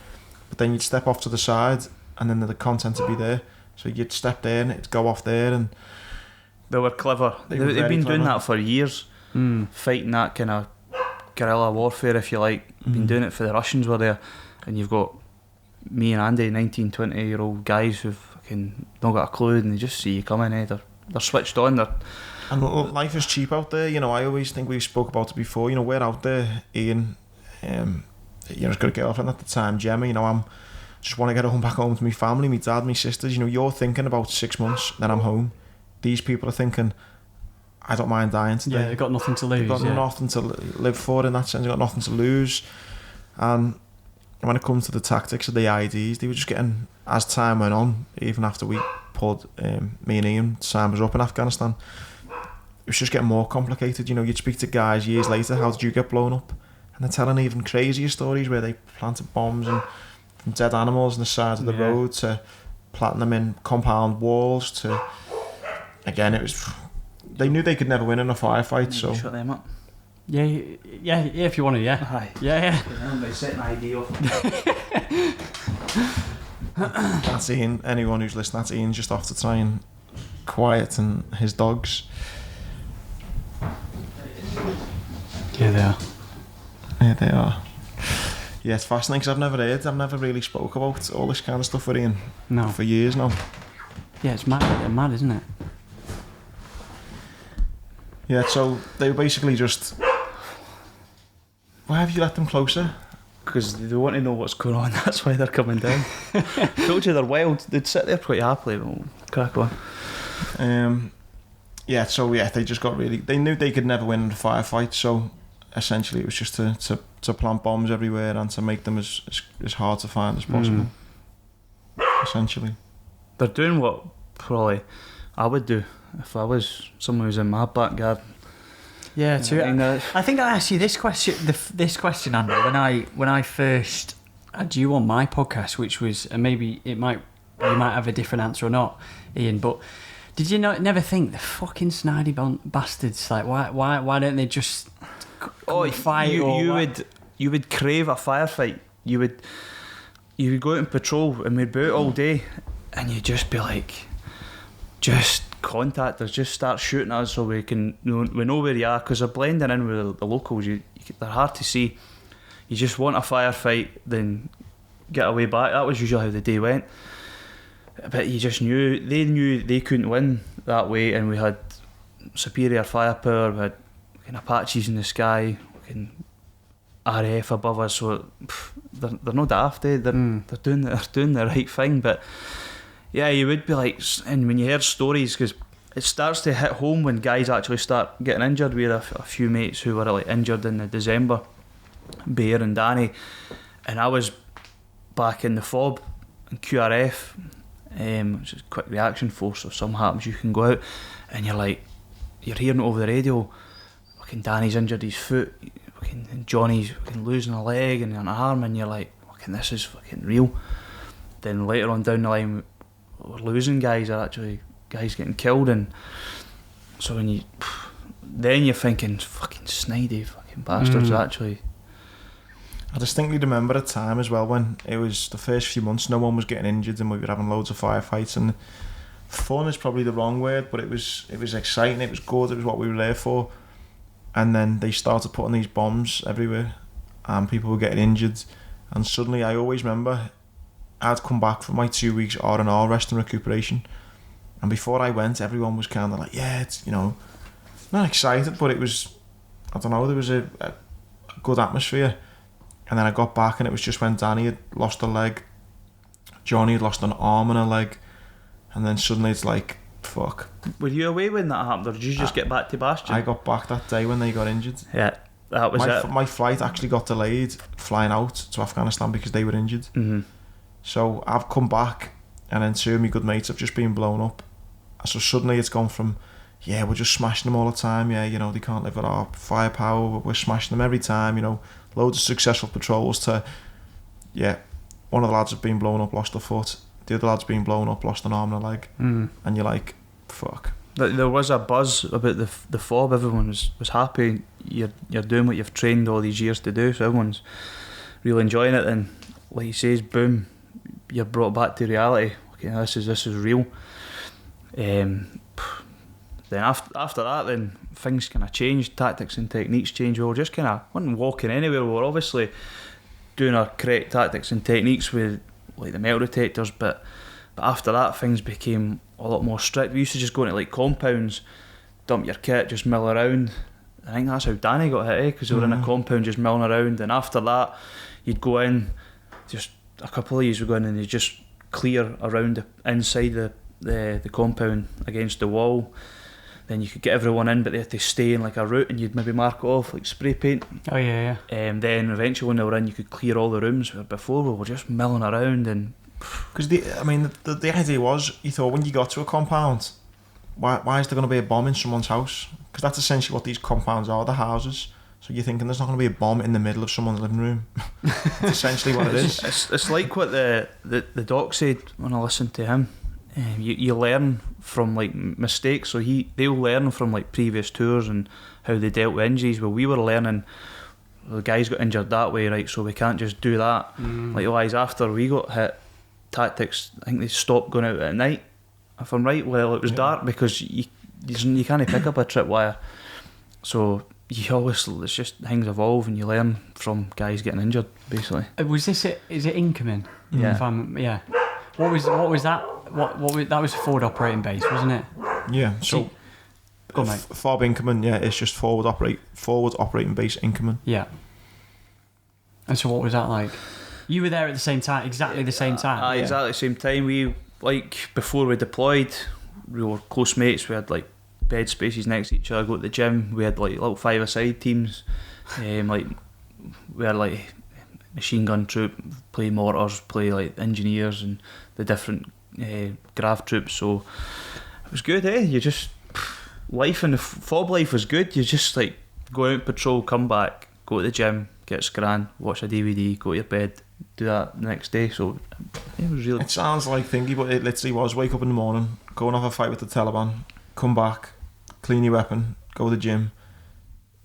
but then you'd step off to the side and then the content would be there. So you'd step there and it'd go off there, and they were clever. They've been doing that for years, fighting that kind of guerrilla warfare, if you like. Been doing it for the Russians were there, and you've got me and Andy, 19, 20-year-old guys who've fucking not got a clue, and they just see you coming. They're switched on. And life is cheap out there. I always think we spoke about it before. We're out there. Iain, he's got a girlfriend at the time, Gemma. I'm just want to get back home to my family, my dad, my sisters. You're thinking about 6 months, then I'm home. These people are thinking, I don't mind dying today. Yeah, they've got nothing to lose. They've got nothing to live for in that sense. They've got nothing to lose. And when it comes to the tactics of the IDs, they were just getting, as time went on, even after we pulled, me and Iain, Syme was up in Afghanistan, it was just getting more complicated. You know, you'd speak to guys years later, how did you get blown up? And they're telling even crazier stories where they planted bombs and from dead animals on the side of the road to planting them in compound walls to, again, it was, they knew they could never win in a firefight, so shut them up. Yeah, if you want to, yeah. Aye. Yeah. By setting ID off. that's Iain. Anyone who's listening, that's Iain just off to try and quieten his dogs. Yeah, they are. Yeah, they are. Yeah, it's fascinating because I've never really spoke about all this kind of stuff with Iain for years now. Yeah, it's mad, isn't it? Yeah, so they were basically just, why have you let them closer? Because they want to know what's going on, that's why they're coming down. Told you they're wild, they'd sit there quite happily, but we'll crack on. They just got really, they knew they could never win in a firefight, so essentially it was just to plant bombs everywhere and to make them as hard to find as possible. Essentially. They're doing what probably I would do if I was someone who's in my back garden. Yeah, I think I asked you this question, Andy, when I first had you on my podcast, which was, and maybe you might have a different answer or not, Iain, but did you never think the fucking snidey bastards, like why don't they just fight? You would crave a firefight. You would go out and patrol and we'd be out all day, and you'd just be like, just contact us, just start shooting at us so we know where you are, because they're blending in with the locals. They're hard to see. You just want a firefight, then get away back. That was usually how the day went. But you just knew they couldn't win that way, and we had superior firepower. We had Apaches in the sky, RAF above us. So they're not daft. They're doing the right thing. But yeah, you would be like, and when you heard stories, because it starts to hit home when guys actually start getting injured. We had a few mates who were like injured in the December, Bear and Danny, and I was back in the FOB and QRF, which is quick reaction force. So if something happens, you can go out, and you're hearing it over the radio. Fucking Danny's injured his foot. Fucking Johnny's fucking losing a leg and an arm, and you're like, fucking this is fucking real. Then later on down the line, we're losing guys. Are actually guys getting killed, and so then you're thinking, fucking snidey, fucking bastards. Actually, I distinctly remember a time as well when it was the first few months, no one was getting injured, and we were having loads of firefights. And fun is probably the wrong word, but it was exciting. It was good. It was what we were there for. And then they started putting these bombs everywhere, and people were getting injured. And suddenly, I always remember, I'd come back from my 2 weeks R&R, rest and recuperation, and before I went, everyone was kind of like, yeah, it's, not excited, but it was, I don't know, there was a good atmosphere. And then I got back, and it was just when Danny had lost a leg, Johnny had lost an arm and a leg, and then suddenly it's like, fuck. Were you away when that happened, or did you just get back to Bastion? I got back that day when they got injured. Yeah, that was it. My flight actually got delayed flying out to Afghanistan because they were injured. Mm-hmm. So I've come back, and then two of my good mates have just been blown up. So suddenly it's gone from, yeah, we're just smashing them all the time. Yeah, they can't live with our firepower, but we're smashing them every time. Loads of successful patrols to, yeah, one of the lads has been blown up, lost a foot. The other lad's been blown up, lost an arm and a leg. And you're like, fuck. There was a buzz about the FOB. Everyone was happy. You're doing what you've trained all these years to do, so everyone's really enjoying it. And like he says, boom, you're brought back to reality. Okay, this is real. Then after that, then things kind of changed. Tactics and techniques changed. We were just kind of wasn't walking anywhere. We were obviously doing our correct tactics and techniques with like the metal detectors, but after that, things became a lot more strict. We used to just go into like compounds, dump your kit, just mill around. I think that's how Danny got hit, because they were in a compound just milling around. And after that, you'd go in, just a couple of years would go in and you'd just clear around inside the compound against the wall. then you could get everyone in, but they had to stay in like a route, and you'd maybe mark it off like spray paint. Oh yeah. Then eventually when they were in, you could clear all the rooms. Where before we were just milling around, and because the idea was, you thought when you got to a compound, why is there going to be a bomb in someone's house? Because that's essentially what these compounds are, the houses. So you're thinking there's not going to be a bomb in the middle of someone's living room. That's essentially what it is. It's like what the doc said when I listened to him. You learn from like mistakes. So they'll learn from like previous tours and how they dealt with injuries. Well, we were learning, the guys got injured that way, right? So we can't just do that. Likewise, after we got hit, tactics, I think they stopped going out at night. If I'm right, well, it was dark because you can't pick up a tripwire. So you always, it's just things evolve and you learn from guys getting injured, basically. Was this it? Is it Inkerman? Yeah. What was that? What was that? Was a forward operating base, wasn't it? Yeah. So go on, mate. FOB Inkerman, yeah, it's just forward operating base Inkerman. Yeah. And so what was that like? You were there at the same time, exactly the same time. Exactly the same time. We, like, before we deployed, we were close mates. We had like bed spaces next to each other, go to the gym. We had like little 5-a-side teams. Like we had like machine gun troop, play mortars, play like engineers and the different grav troops. So it was good, You just, life in the FOB life was good. You just like go out patrol, come back, go to the gym, get a scran, watch a DVD, go to your bed, do that the next day. So it was really... It sounds like thingy, but it literally was wake up in the morning, go and have a fight with the Taliban, come back, clean your weapon, go to the gym,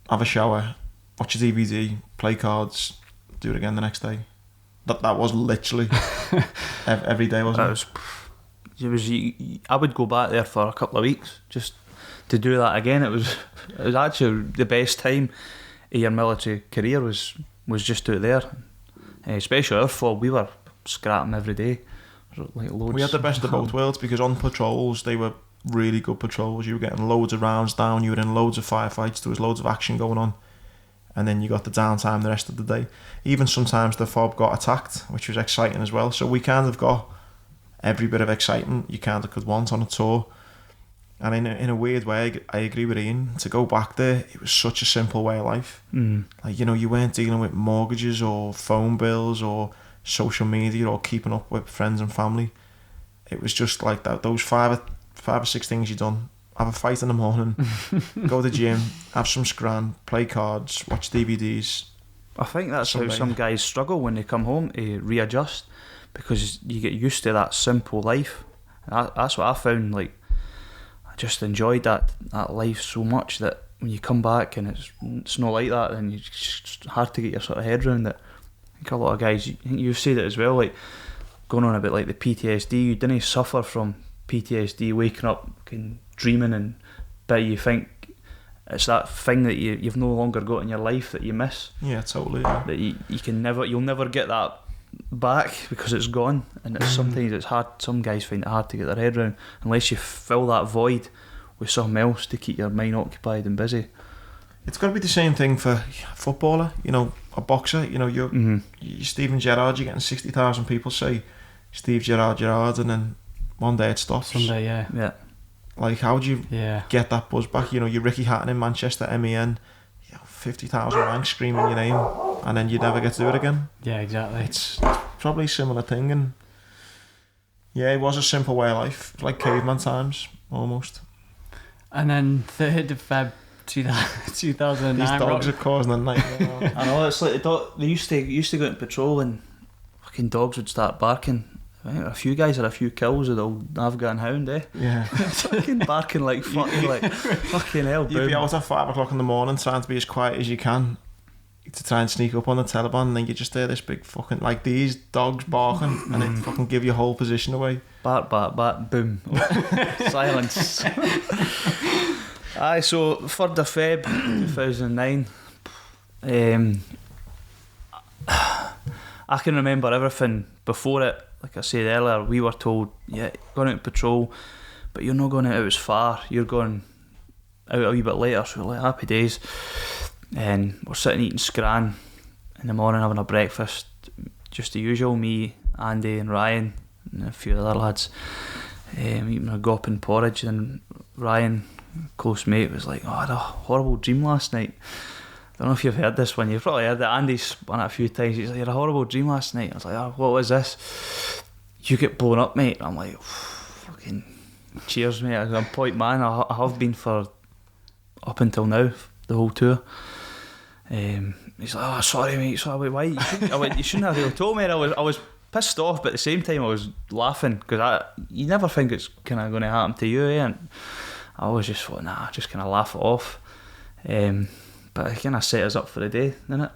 have a shower, watch a DVD, play cards, do it again the next day. That was literally every day, wasn't it? I would go back there for a couple of weeks just to do that again. It was actually the best time of your military career was just out there. Especially our FOB, we were scrapping every day. Like loads. We had the best of both worlds because on patrols they were really good patrols. You were getting loads of rounds down, you were in loads of firefights, there was loads of action going on, and then you got the downtime the rest of the day. Even sometimes the FOB got attacked, which was exciting as well. So we kind of got every bit of excitement you kind of could want on a tour. And in a weird way, I agree with Iain, to go back there, it was such a simple way of life. Like, you weren't dealing with mortgages or phone bills or social media or keeping up with friends and family. It was just like that. Those five or six things you done. Have a fight in the morning, go to the gym, have some scran, play cards, watch DVDs. I think that's how some guys struggle when they come home to readjust, because you get used to that simple life. That's what I found. Like, I just enjoyed that life so much that when you come back and it's not like that, then it's just hard to get your sort of head around it. I think a lot of guys, I think you've said it as well, like going on a bit like the PTSD, you didn't suffer from PTSD, waking up and dreaming, but you think it's that thing that you've no longer got in your life that you miss. Yeah, totally. Yeah. That you'll never get that back because it's gone, and sometimes it's hard. Some guys find it hard to get their head around unless you fill that void with something else to keep your mind occupied and busy. It's got to be the same thing for a footballer, a boxer. You're Steven Gerrard, you're getting 60,000 people say Steve Gerrard, and then one day it stops. Someday, yeah. Like, how do you get that buzz back? You're Ricky Hatton in Manchester, MEN, 50,000 ranks screaming your name, and then you never get to do it again. Yeah, exactly. It's probably a similar thing, and it was a simple way of life, like caveman times, almost. And then 3rd of Feb 2009. These dogs are causing a nightmare. I know, it's like they used to go on patrol and fucking dogs would start barking. I think a few guys had a few kills with the old Afghan hound, Yeah. fucking barking like fucking hell. You'd be out at 5 o'clock in the morning trying to be as quiet as you can to try and sneak up on the Taliban, and then you just hear this big fucking, like, these dogs barking, and it fucking give your whole position away. Bark, bark, bark, boom. Silence. So 3rd of Feb 2009. I can remember everything before it. Like I said earlier, we were told, going out patrol, but you're not going out as far, you're going out a wee bit later, so we're like, happy days. And we're sitting eating scran in the morning, having a breakfast, just the usual, me, Andy and Ryan and a few other lads, eating a gopping porridge, and Ryan close mate was like, I had a horrible dream last night. I don't know if you've heard this one. You've probably heard it. Andy's spun it a few times. He's like, you had a horrible dream last night. I was like, oh, what was this? You get blown up, mate. I'm like, fucking cheers, mate. I'm point man. I have been for up until now, the whole tour. He's like, oh, sorry, mate. Sorry, why? You shouldn't have really told me. I was pissed off, but at the same time I was laughing because you never think it's kind of going to happen to you, and I always just thought, nah, just kind of laugh it off. But it kind of set us up for the day, didn't it?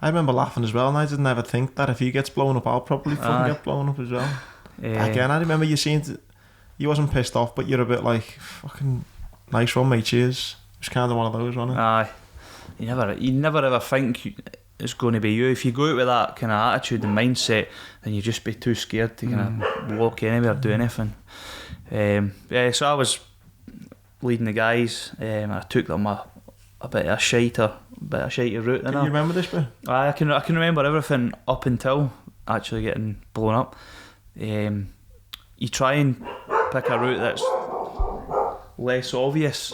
I remember laughing as well, and I didn't ever think that if he gets blown up, I'll probably fucking get blown up as well. Again, I remember you wasn't pissed off, but you're a bit like, fucking nice one, mate, cheers. It was kind of one of those, wasn't it? Aye. You never ever think it's going to be you. If you go out with that kind of attitude and mindset, then you just be too scared to kind of walk anywhere, do anything. So I was leading the guys, and I took them a bit of a shiter route. Can you remember this bit? I can remember everything up until actually getting blown up. You try and pick a route that's less obvious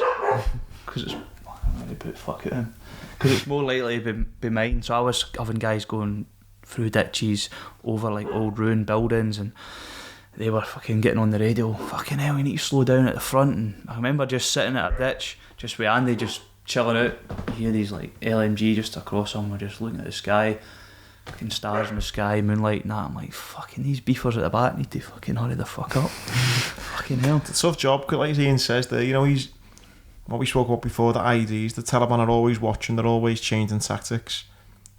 because it's. I'm going to put fuck it in. Because it's more likely to be mine. So I was having guys going through ditches, over like old ruined buildings, and they were fucking getting on the radio, fucking hell, we need to slow down at the front. And I remember just sitting at a ditch, just with Andy just chilling out. You hear these like LMG just across them, we're just looking at the sky, fucking stars in the sky, moonlight and that. I'm like, fucking these beefers at the back need to fucking hurry the fuck up. Fucking hell. It's a tough job, because like Iain says there, you know, he's what we spoke about before, the IDs, the Taliban are always watching, they're always changing tactics.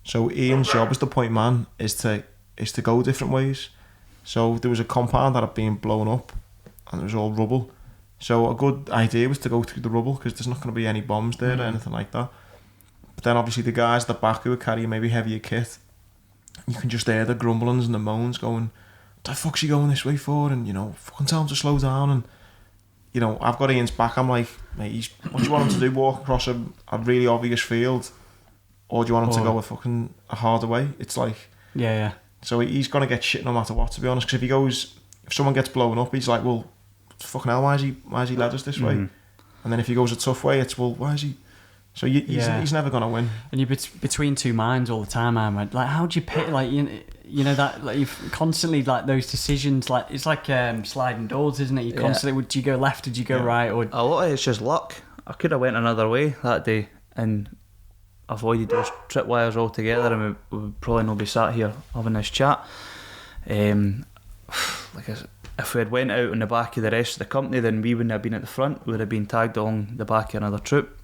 So Ian's job as the point man is to go different ways. So there was a compound that had been blown up and it was all rubble. So a good idea was to go through the rubble because there's not going to be any bombs there or anything like that. But then obviously the guys at the back who were carrying maybe heavier kit, you can just hear the grumblings and the moans going, what the fuck's he going this way for? And, you know, fucking tell him to slow down. And, you know, I've got Ian's back. I'm like, mate, what do you want him to do? Walk across a really obvious field? Or do you want him to go a harder way? It's like... Yeah. So he's going to get shit no matter what, to be honest. Because if someone gets blown up, he's like, well, fucking hell, why has he led us this way? And then if he goes a tough way, it's, well, why is he... So he's never going to win. And you're between two minds all the time, man. Like, how do you pick, like, you know that, like, you've constantly, like, those decisions, like, it's like sliding doors, isn't it? You constantly, do you go left, did you go right? Or a lot of it's just luck. I could have went another way that day and avoided those tripwires altogether, and we would probably not be sat here having this chat. Like if we had went out on the back of the rest of the company, then we wouldn't have been at the front. We would have been tagged along the back of another troop,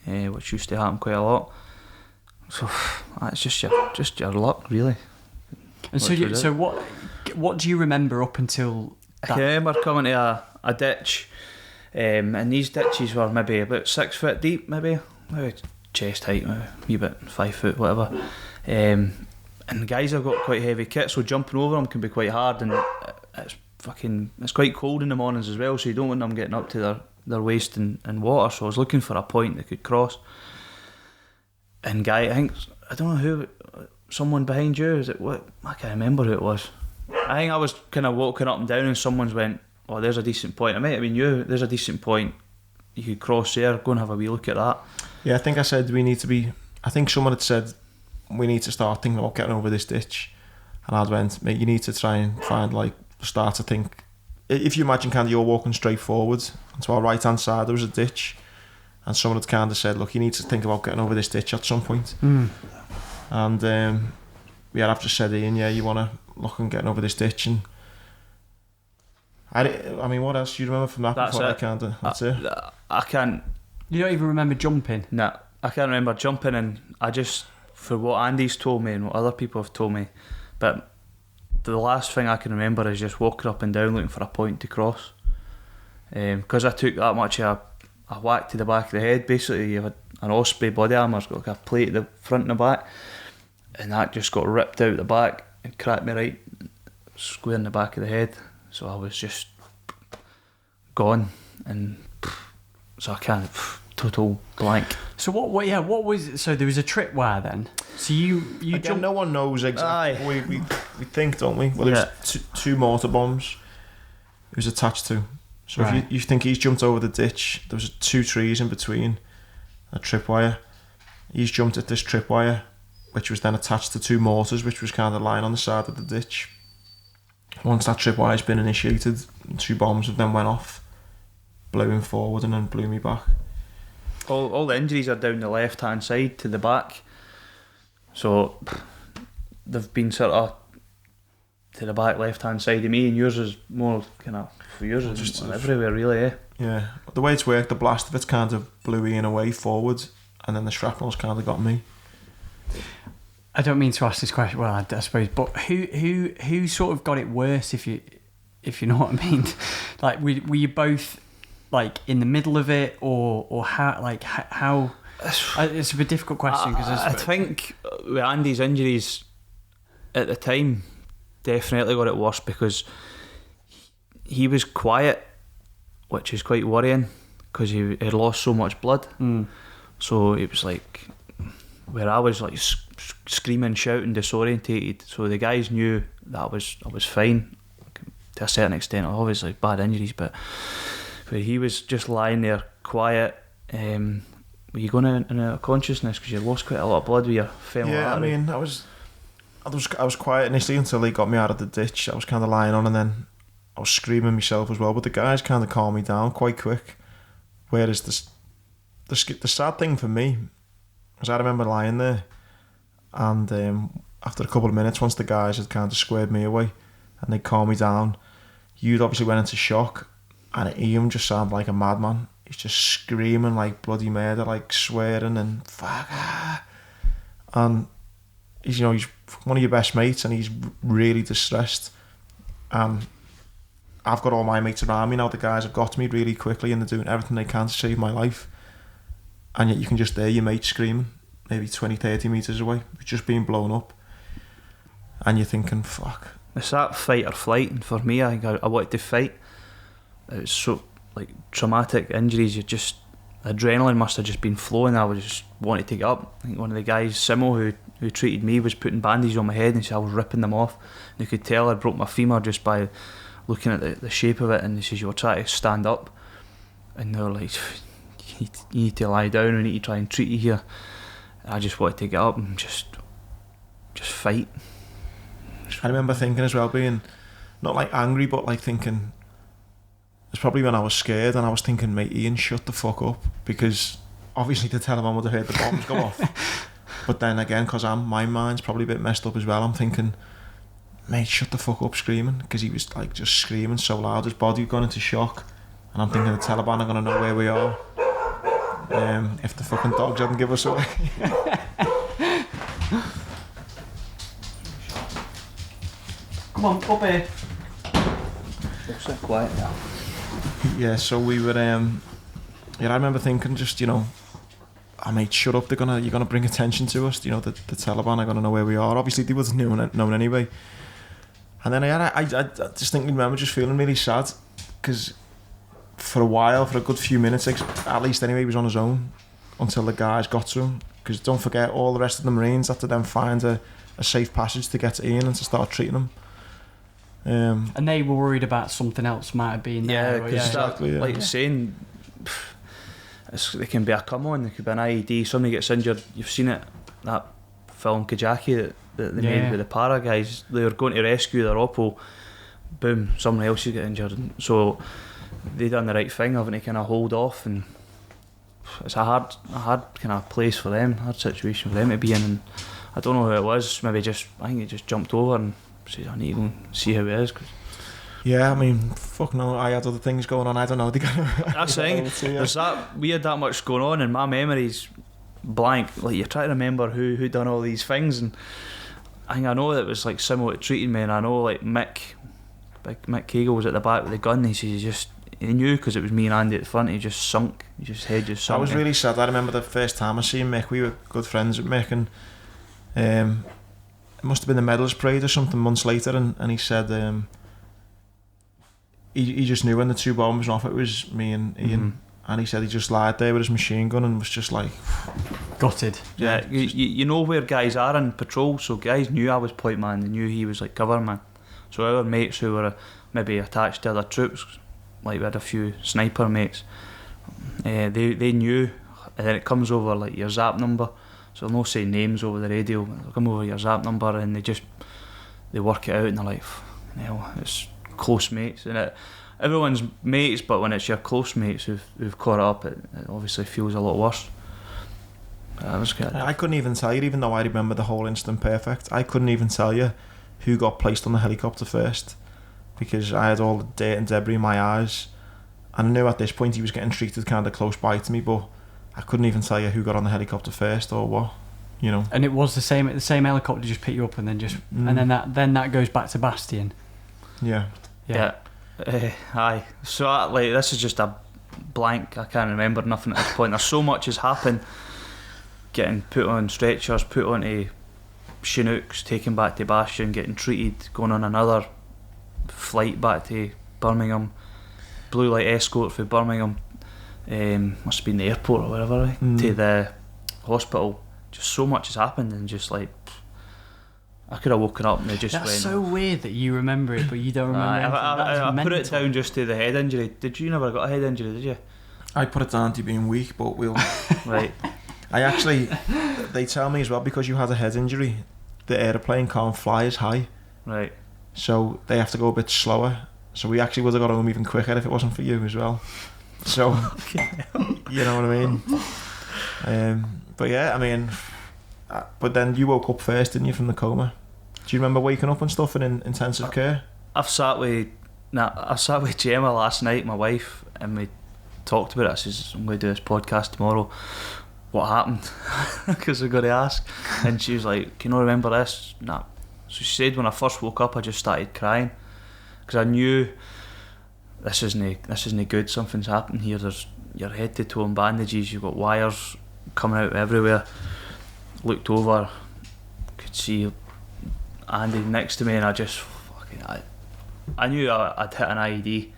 which used to happen quite a lot. So it's just your luck, really. And so what do you remember up until that? I remember coming to a ditch, and these ditches were maybe about 6 foot deep, maybe chest height, maybe a wee bit 5 foot, whatever. And the guys have got quite heavy kit, so jumping over them can be quite hard, and it's quite cold in the mornings as well, so you don't want them getting up to their waist in water. So I was looking for a point that could cross. And I don't know who, someone behind you, is it what? I can't remember who it was. I think I was kind of walking up and down, and someone's went, "Oh, there's a decent point." It might have been you. There's a decent point. You could cross there. Go and have a wee look at that. Yeah, I think I said I think someone had said we need to start thinking about getting over this ditch, and I went, mate, you need to try and find, like, start to think. If you imagine kind of you're walking straight forwards, and to our right hand side there was a ditch, and someone had kind of said, look, you need to think about getting over this ditch at some point. And I've just said, Iain, you want to look and getting over this ditch. And I mean, what else do you remember from that? That's it. That's it. I can't. You don't even remember jumping? Nah, I can't remember jumping, and I just, for what Andy's told me and what other people have told me, but the last thing I can remember is just walking up and down looking for a point to cross. Because I took that much of a whack to the back of the head. Basically, you have an Osprey body armour, it's got like a plate at the front and the back, and that just got ripped out the back and cracked me right square in the back of the head. So I was just gone, and so I can't, total blank. So what was it? So there was a tripwire then. So you jumped. No one knows exactly. We think, don't we? Well, there's two mortar bombs it was attached to. So if you think he's jumped over the ditch, there was 2 trees in between, a tripwire. He's jumped at this tripwire, which was then attached to 2 mortars, which was kind of lying on the side of the ditch. Once that tripwire's been initiated, 2 bombs have then went off, blew him forward and then blew me back. All the injuries are down the left hand side to the back, so they've been sort of to the back left hand side of me, and yours is more kind of, yours is just everywhere really. Yeah, the way it's worked, the blast of it's kind of blew Iain away forward, and then the shrapnel's kind of got me. I don't mean to ask this question, well, I suppose, but who sort of got it worse, if you know what I mean? Like, were you both like in the middle of it, or how? It's a bit difficult question because I think with Andy's injuries at the time, definitely got it worse because he was quiet, which is quite worrying because he had lost so much blood. So it was like where I was like screaming, shouting, disorientated. So the guys knew that I was fine to a certain extent. Obviously bad injuries, but where he was just lying there quiet. Were you going in and out of consciousness because you lost quite a lot of blood with your femoral artery? I mean, I was quiet initially until he got me out of the ditch. I was kind of lying on, and then I was screaming myself as well. But the guys kind of calmed me down quite quick. Whereas the sad thing for me was I remember lying there, and after a couple of minutes, once the guys had kind of squared me away and they calmed me down, you'd obviously went into shock, and Iain just sounded like a madman. He's just screaming like bloody murder, like swearing and fuck. And he's one of your best mates, and he's really distressed. And I've got all my mates around me now. The guys have got to me really quickly, and they're doing everything they can to save my life. And yet you can just hear your mate screaming, maybe 20, 30 metres away, just being blown up. And you're thinking, fuck. It's that fight or flight, and for me, I think I wanted to fight. It's so like traumatic injuries. Adrenaline must have just been flowing. I was just wanting to get up. I think one of the guys, Syme, who treated me, was putting bandages on my head, and he said I was ripping them off. And you could tell I broke my femur just by looking at the shape of it. And he says, you were trying to stand up, and they were like, you need to lie down. We need to try and treat you here. And I just wanted to get up and just fight. I remember thinking as well, being not like angry, but like thinking, it's probably when I was scared, and I was thinking, mate, Iain, shut the fuck up, because obviously the Taliban would have heard the bombs go off. But then again, because my mind's probably a bit messed up as well, I'm thinking, mate, shut the fuck up screaming, because he was like just screaming so loud, his body had gone into shock, and I'm thinking the Taliban are going to know where we are if the fucking dogs hadn't give us away. Come on, up here. Looks so quiet now. Yeah, so we were. I remember thinking, just mate, shut up. You're gonna bring attention to us. The Taliban are gonna know where we are. Obviously, they wasn't known anyway. And then I distinctly remember just feeling really sad, because for a while, for a good few minutes, at least anyway, he was on his own until the guys got to him. Because don't forget, all the rest of the Marines had to then find a safe passage to get to Iain and to start treating him. And they were worried about something else might have been there. Yeah, because exactly, like you're saying, it can be a come on, it could be an IED, somebody gets injured. You've seen it, that film Kajaki that they made with the para guys. They were going to rescue their Oppo, boom, someone else would get injured. So they done the right thing, having to kind of hold off, and it's a hard kind of place for them, hard situation for them to be in. And I don't know who it was, maybe I think he just jumped over and said, I need to go and see how it is. Yeah, I mean, fuck no, I had other things going on, I don't know. That's the thing, we had that much going on, and my memory's blank. Like, you're trying to remember who done all these things, and I know that it was like Syme that treated me, and I know like Mick Cagle was at the back with the gun. He says he knew, because it was me and Andy at the front. He just sunk, his head just sunk. I was really sad. I remember the first time I seen Mick, we were good friends with Mick, and it must have been the medalist parade or something months later, and he said he just knew when the 2 bombs went off, it was me and Iain. And he said he just lied there with his machine gun and was just like gutted. Yeah, you know where guys are in patrol, so guys knew I was point man, they knew he was like cover man. So our mates who were maybe attached to other troops like we had a few sniper mates. They knew, and then it comes over like your Zap number. So they'll not say names over the radio. They'll come over your Zap number and they work it out and they're like, it's close mates. And everyone's mates, but when it's your close mates who've caught up, it obviously feels a lot worse. I couldn't even tell you, even though I remember the whole incident perfect, I couldn't even tell you who got placed on the helicopter first, because I had all the dirt and debris in my eyes, and I knew at this point he was getting treated kind of close by to me, but I couldn't even tell you who got on the helicopter first or what, you know. And it was the same helicopter just picked you up and then and then that goes back to Bastion. Yeah. Aye. So this is just a blank. I can't remember nothing at this point. There's so much has happened. Getting put on stretchers, put onto Chinooks, taken back to Bastion, getting treated, going on another flight back to Birmingham, blue light escort for Birmingham, must have been the airport or whatever, to the hospital. Just so much has happened, and just like I could have woken up and they just That's went. so weird that you remember it, but you don't remember. I put it down just to the head injury. Did you never got a head injury? Did you? I put it down to being weak, but we'll. Right. I actually, they tell me as well, because you had a head injury, the aeroplane can't fly as high. Right. So they have to go a bit slower. So we actually would have got home even quicker if it wasn't for you as well. So, you know what I mean? But yeah, I mean, but then you woke up first, didn't you, from the coma? Do you remember waking up and stuff in intensive care? I sat with Gemma last night, my wife, and we talked about it. I says, I'm going to do this podcast tomorrow. What happened? Because I got to ask. And she was like, can you not remember this? Nah. So she said, when I first woke up, I just started crying, because I knew this isn't good. Something's happened here. There's your head to toe in bandages. You've got wires coming out everywhere. Looked over, could see Andy next to me, and I knew I'd hit an IED,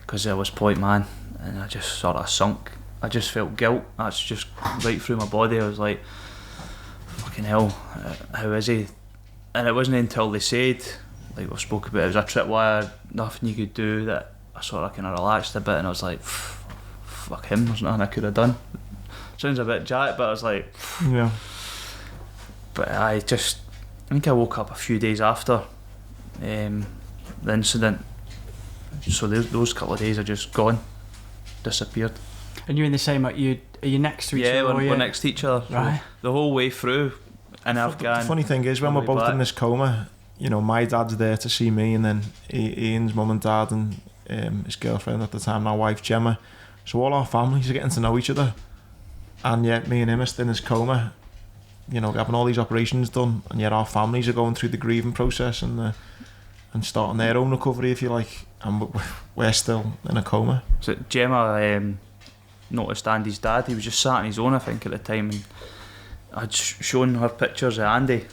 because I was point man, and I just sort of sunk. I just felt guilt. That's just right through my body. I was like, fucking hell, how is he? And it wasn't until they said, like we spoke about, it was a tripwire, nothing you could do, that I sort of kind of relaxed a bit, and I was like, fuck him, there's nothing I could have done. Sounds a bit jacked, but I was like, yeah. But I think I woke up a few days after the incident, so those couple of days are just gone, disappeared. And you're in the same, are you next to each other? Yeah, we're next to each other. Right. The whole way through in Afghan. The funny thing is, when we're both in this coma, you know, my dad's there to see me, and then Iain's mum and dad and his girlfriend at the time, my wife Gemma. So all our families are getting to know each other, and yet me and him are still in this coma, you know, having all these operations done, and yet our families are going through the grieving process and starting their own recovery, if you like, and we're still in a coma. So Gemma noticed Andy's dad. He was just sat on his own, I think, at the time, and I'd shown her pictures of Andy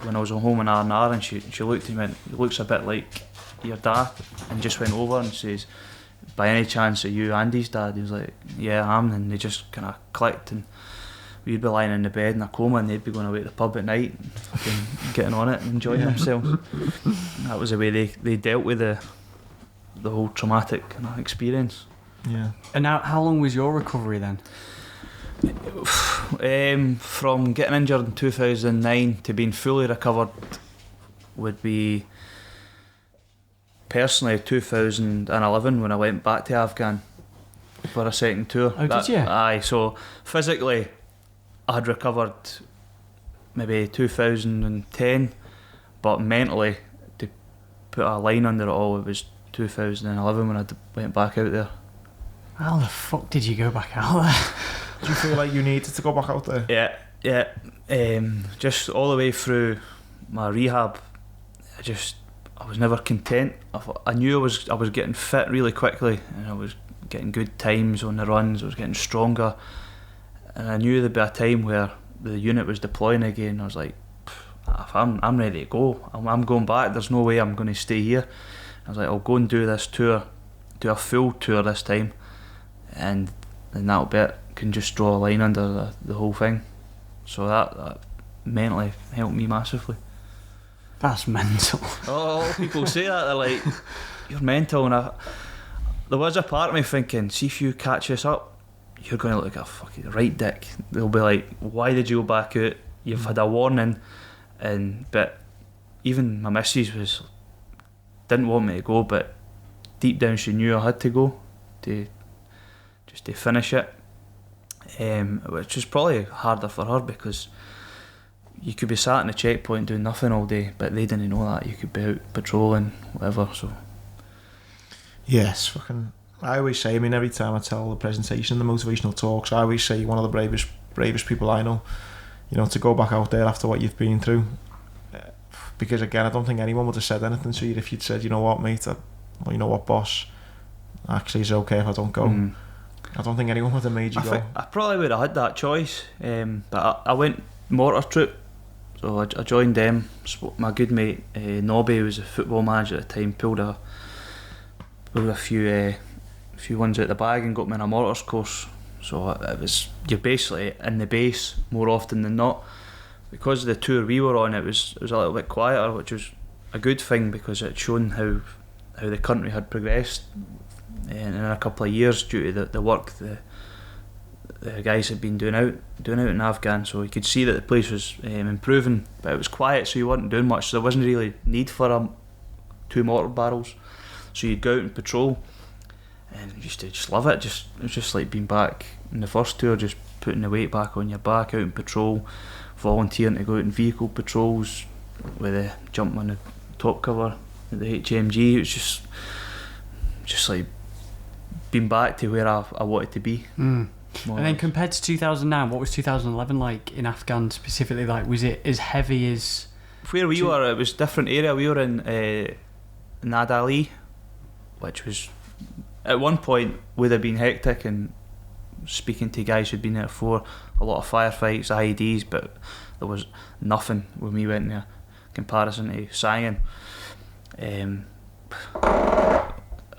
when I was at home in R&R, and she looked at him and went, he looks a bit like your dad, and just went over and says, by any chance are you Andy's dad? He was like, yeah, I am. And they just kind of clicked, and we'd be lying in the bed in a coma, and they'd be going away to the pub at night and fucking getting on it and enjoying themselves. That was the way they dealt with the whole traumatic kind of experience. Yeah. And how long was your recovery then? From getting injured in 2009 to being fully recovered would be personally 2011, when I went back to Afghan for a second tour. Oh, did you? Aye, so physically I had recovered maybe 2010, but mentally, to put a line under it all, it was 2011 when I went back out there. How the fuck did you go back out there? Do you feel like you needed to go back out there? Yeah. Just all the way through my rehab, I was never content. I knew I was getting fit really quickly, and I was getting good times on the runs. I was getting stronger, and I knew there'd be a time where the unit was deploying again. I was like, I'm ready to go. I'm going back. There's no way I'm going to stay here. I was like, I'll go and do this tour, do a full tour this time, and that'll be it. Can just draw a line under the whole thing. So that mentally helped me massively. That's mental. Oh, people say that, they're like, you're mental, and there was a part of me thinking, see if you catch this up, you're going to look like a fucking right dick. They'll be like, why did you go back out? You've had a warning. But even my missus didn't want me to go, but deep down she knew I had to go to finish it, which was probably harder for her because you could be sat in a checkpoint doing nothing all day, but they didn't know that. You could be out patrolling, whatever. So yes, fucking. I always say, I mean, every time I tell the presentation, the motivational talks, I always say one of the bravest people I know. You know, to go back out there after what you've been through, because again, I don't think anyone would have said anything to you if you'd said, you know what, mate, or you know what, boss, actually it's okay if I don't go. I don't think anyone would have made you go. I probably would have had that choice, but I went mortar troop, so I joined them. My good mate Nobby, who was a football manager at the time, pulled a few ones out the bag and got me in a mortars course. So you're basically in the base more often than not. Because of the tour we were on, it was a little bit quieter, which was a good thing because it shown how the country had progressed in a couple of years due to the work the guys had been doing out in Afghan. So you could see that the place was improving, but it was quiet, so you weren't doing much. So there wasn't really need for 2 mortar barrels. So you'd go out and patrol, and you used to just love it. It was just like being back in the first tour, just putting the weight back on your back, out and patrol, volunteering to go out in vehicle patrols with a jump on the top cover at the HMG. It was just like being back to where I wanted to be. And then compared to 2009, what was 2011 like in Afghan specifically? Like, was it as heavy as where we were? It was a different area. We were in Nad Ali, which was at one point would have been hectic, and speaking to guys who'd been there before, a lot of firefights, IEDs, but there was nothing when we went there in comparison to Syme,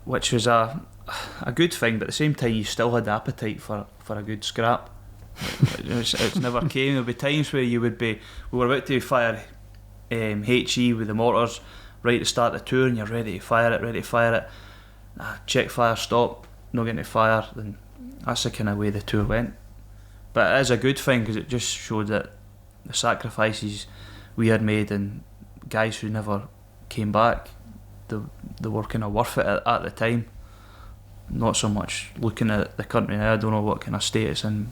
which was a good thing, but at the same time you still had the appetite for a good scrap. It's never came. There'd be times where we were about to fire HE with the mortars right at the start of the tour, and you're ready to fire it. Check fire, stop, not getting to fire. Then that's the kind of way the tour went. But it is a good thing because it just showed that the sacrifices we had made and guys who never came back, they were kind of worth it at the time. Not so much looking at the country now. I don't know what kind of state it's in.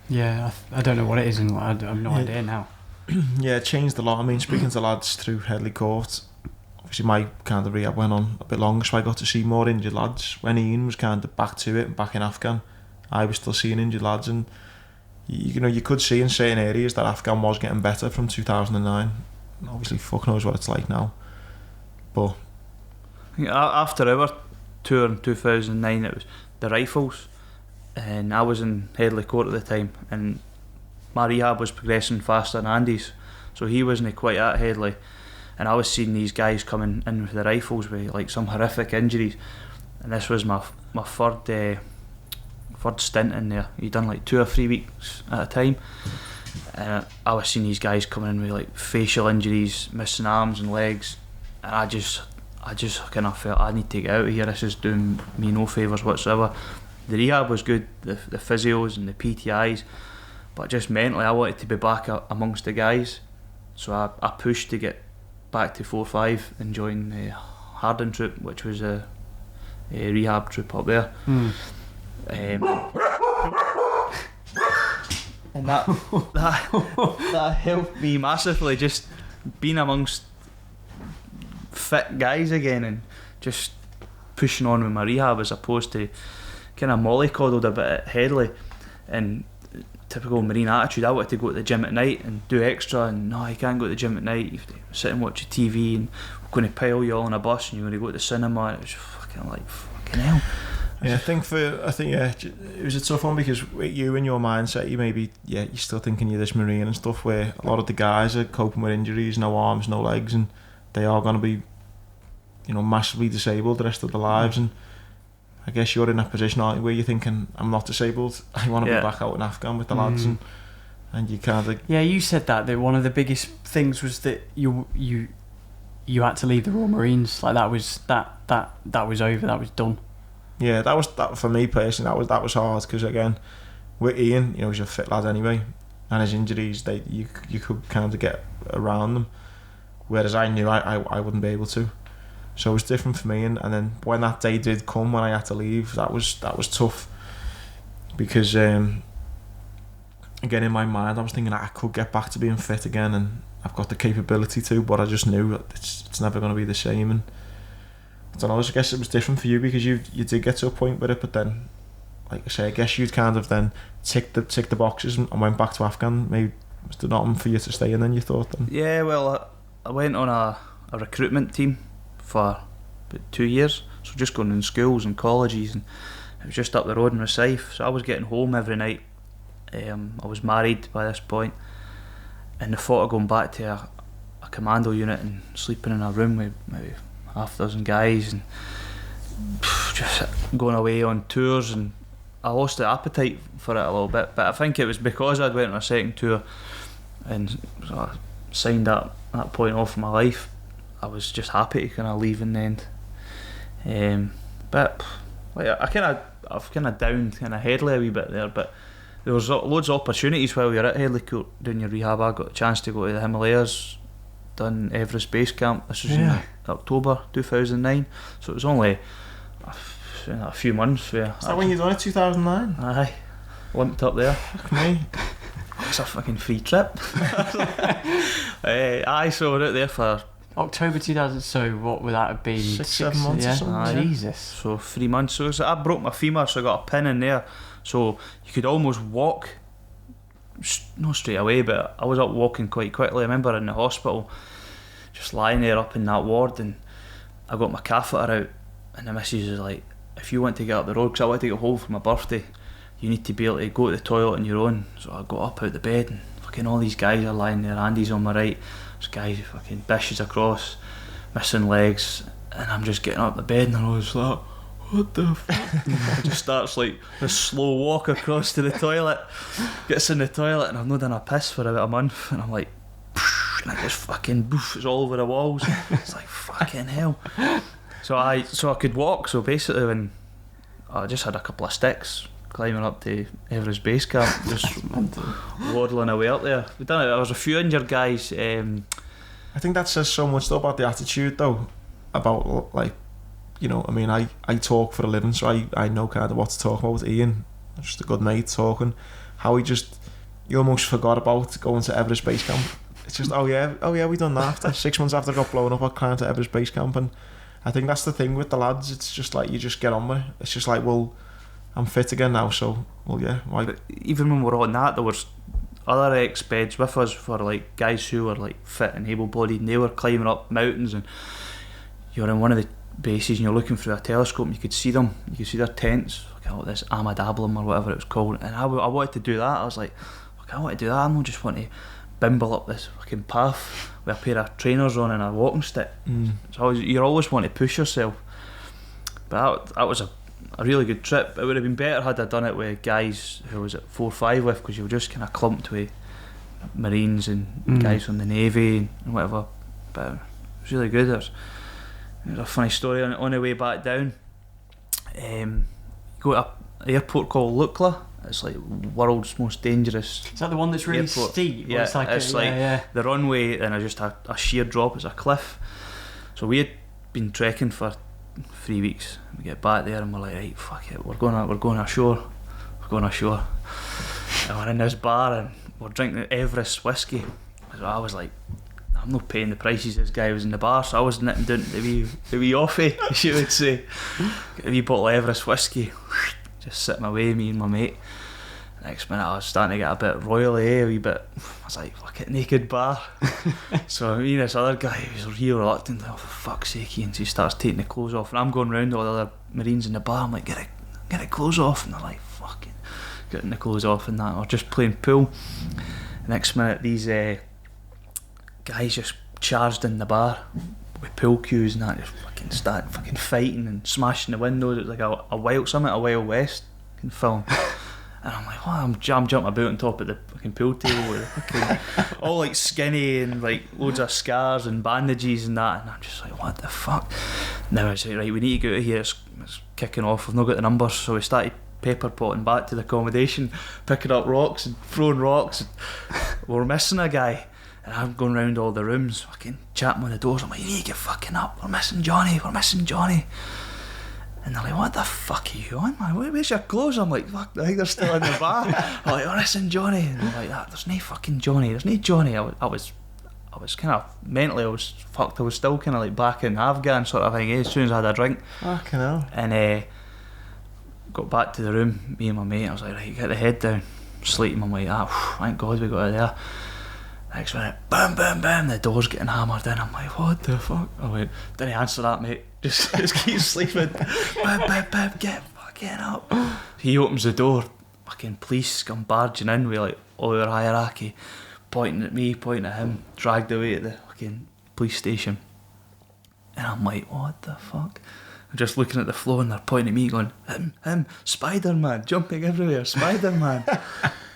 Yeah, I don't know what it is, and I have no idea now. Yeah, it changed a lot. I mean, speaking to lads through Headley Court, obviously my kind of rehab went on a bit longer, so I got to see more injured lads. When Iain was kind of back to it, back in Afghan, I was still seeing injured lads, and you could see in certain areas that Afghan was getting better from 2009. Obviously, fuck knows what it's like now. But after our tour in 2009, it was the rifles, and I was in Headley Court at the time, and my rehab was progressing faster than Andy's, so he wasn't quite at Headley, and I was seeing these guys coming in with the rifles with like some horrific injuries, and this was my third stint in there. He'd done like 2 or 3 weeks at a time, and I was seeing these guys coming in with like facial injuries, missing arms and legs, and I just kind of felt I need to get out of here. This is doing me no favours whatsoever. The rehab was good, the physios and the PTIs, but just mentally I wanted to be back amongst the guys, so I pushed to get back to 4-5 and join the Harding troop, which was a rehab troop up there. And that helped me massively, just being amongst fit guys again and just pushing on with my rehab, as opposed to kind of mollycoddled a bit at Headley and typical Marine attitude. I wanted to go to the gym at night and do extra, and no, you can't go to the gym at night, you have to sit and watch your TV, and we're going to pile you all on a bus and you're going to go to the cinema, and it was fucking like, fucking hell. Yeah, I think it was a tough one, because with you and your mindset, you're still thinking you're this Marine and stuff, where a lot of the guys are coping with injuries, no arms, no legs, and they are going to be, massively disabled the rest of their lives. And I guess you're in that position, aren't you, where you're thinking, I'm not disabled, I want to be back out in Afghan with the lads, and you kind of... Yeah, you said that one of the biggest things was that you you had to leave the Royal Marines. Like that was over. That was done. Yeah, that for me personally. That was hard because again, with Iain, he's a fit lad anyway, and his injuries, you could kind of get around them, whereas I knew I wouldn't be able to. So it was different for me, and then when that day did come, when I had to leave, that was tough, because again in my mind I was thinking I could get back to being fit again, and I've got the capability to, but I just knew that it's never going to be the same. And I don't know, I guess it was different for you because you did get to a point with it, but then, like I say, I guess you'd kind of then tick the boxes and went back to Afghan. Maybe was there nothing for you to stay in then, you thought then? Yeah, well, I went on a recruitment team for about 2 years, so just going in schools and colleges, and it was just up the road in Rosyth, so I was getting home every night. I was married by this point, and the thought of going back to a commando unit and sleeping in a room with maybe half a dozen guys and just going away on tours, and I lost the appetite for it a little bit. But I think it was because I'd went on a second tour and so I signed that point off my life. I was just happy to kind of leave in the end. But like, I've kind of downed kind of Headley a wee bit there, but there was loads of opportunities while we were at Headley Court doing your rehab. I got a chance to go to the Himalayas, done Everest Base Camp. This was in October 2009, so it was only a few months. Is that when you done it, 2009? Aye, limped up there. Fuck me. It's a fucking free trip. Aye, so we're out there for October 2000. So what would that have been? 6-7 months or something. Jesus. So 3 months. So I broke my femur, so I got a pin in there. So you could almost walk, not straight away, but I was up walking quite quickly. I remember in the hospital, just lying there up in that ward, and I got my catheter out, and the missus was like, if you want to get up the road, because I wanted to get home for my birthday, you need to be able to go to the toilet on your own. So I got up out the bed, and fucking all these guys are lying there. Andy's on my right, there's guys fucking bishes across, missing legs, and I'm just getting up the bed, and I was like, what the fuck? It just starts like this slow walk across to the toilet, gets in the toilet, and I've not done a piss for about a month, and I'm like, and I just fucking it's all over the walls. It's like fucking hell. So I could walk. So basically, when I just had a couple of sticks climbing up to Everest Base Camp, just waddling away up there. We done it. There was a few injured guys. I think that says so much though about the attitude though, about like, I mean, I talk for a living, so I know kind of what to talk about with Iain, just a good mate talking, how you almost forgot about going to Everest Base Camp. It's just, oh yeah, we done that after 6 months after I got blown up, I climbed to Everest Base Camp. And I think that's the thing with the lads, it's just like, you just get on with it. It's just like, well, I'm fit again now, so, well, yeah, why? But even when we were on that, there was other ex-beds with us for like guys who were like fit and able-bodied, and they were climbing up mountains, and you're in one of the bases and you're looking through a telescope and you could see them, you could see their tents, like this Amadablum or whatever it was called, and I wanted to do that. I was like, I want to do that, I don't just want to bimble up this fucking path with a pair of trainers on and a walking stick. So you always want to push yourself. But that was a really good trip. It would have been better had I done it with guys who I was at 4 or 5 with, because you were just kind of clumped with Marines and guys from the Navy and whatever. But it was really good. There's a funny story on the way back down. You go to an airport called Lukla. It's like world's most dangerous. Is that the one that's really airport. steep? Yeah, it's like the runway and just a sheer drop. It's a cliff. So we had been trekking for 3 weeks. We get back there and we're like, right, fuck it, we're going ashore. We're going ashore. And we're in this bar and we're drinking Everest whiskey. So I was like, I'm not paying the prices this guy was in the bar, so I was nipping down the wee offie, as you would say. Get a wee bottle of Everest whiskey, just sitting away, me and my mate. Next minute I was starting to get a bit royally, a wee bit, I was like, fuck it, naked bar. So me and this other guy was real reluctant, like, oh for fuck's sake, Iain. So he starts taking the clothes off, and I'm going round all the other Marines in the bar, I'm like, get the clothes off, and they're like, fucking getting the clothes off and that, or just playing pool. Next minute these guys just charged in the bar with pool cues and that, just fucking started fucking fighting and smashing the windows. It was like a Wild West film. And I'm like, what? I'm jumping about on top of the fucking pool table with fucking all like skinny and like loads of scars and bandages and that. And I'm just like, what the fuck? Now it's like, right, we need to get out of here. It's kicking off. We've not got the numbers, so we started paper potting back to the accommodation, picking up rocks and throwing rocks. And we're missing a guy. And I'm going round all the rooms, fucking chatting on the doors. I'm like, you need to get fucking up. We're missing Johnny. And they're like, what the fuck are you on, man? Where's your clothes? I'm like, fuck, I think they're still in the bar. I'm like, oh, listen, Johnny. And they're like, there's no fucking Johnny. There's no Johnny. I was kind of, mentally, I was fucked. I was still kind of like back in Afghan sort of thing, as soon as I had a drink. Fucking hell. And got back to the room, me and my mate. I was like, right, get the head down. Sleeping. I'm like, thank God we got out of there. Next minute, boom, boom, boom, the door's getting hammered in. I'm like, what the fuck? I went, didn't answer that, mate. Just keep sleeping. Boom, boom, boom, get fucking up. He opens the door. Fucking police come barging in with like all our hierarchy, pointing at me, pointing at him, dragged away to the fucking police station. And I'm like, what the fuck? I'm just looking at the floor and they're pointing at me going, him, Spider-Man, jumping everywhere, Spider-Man.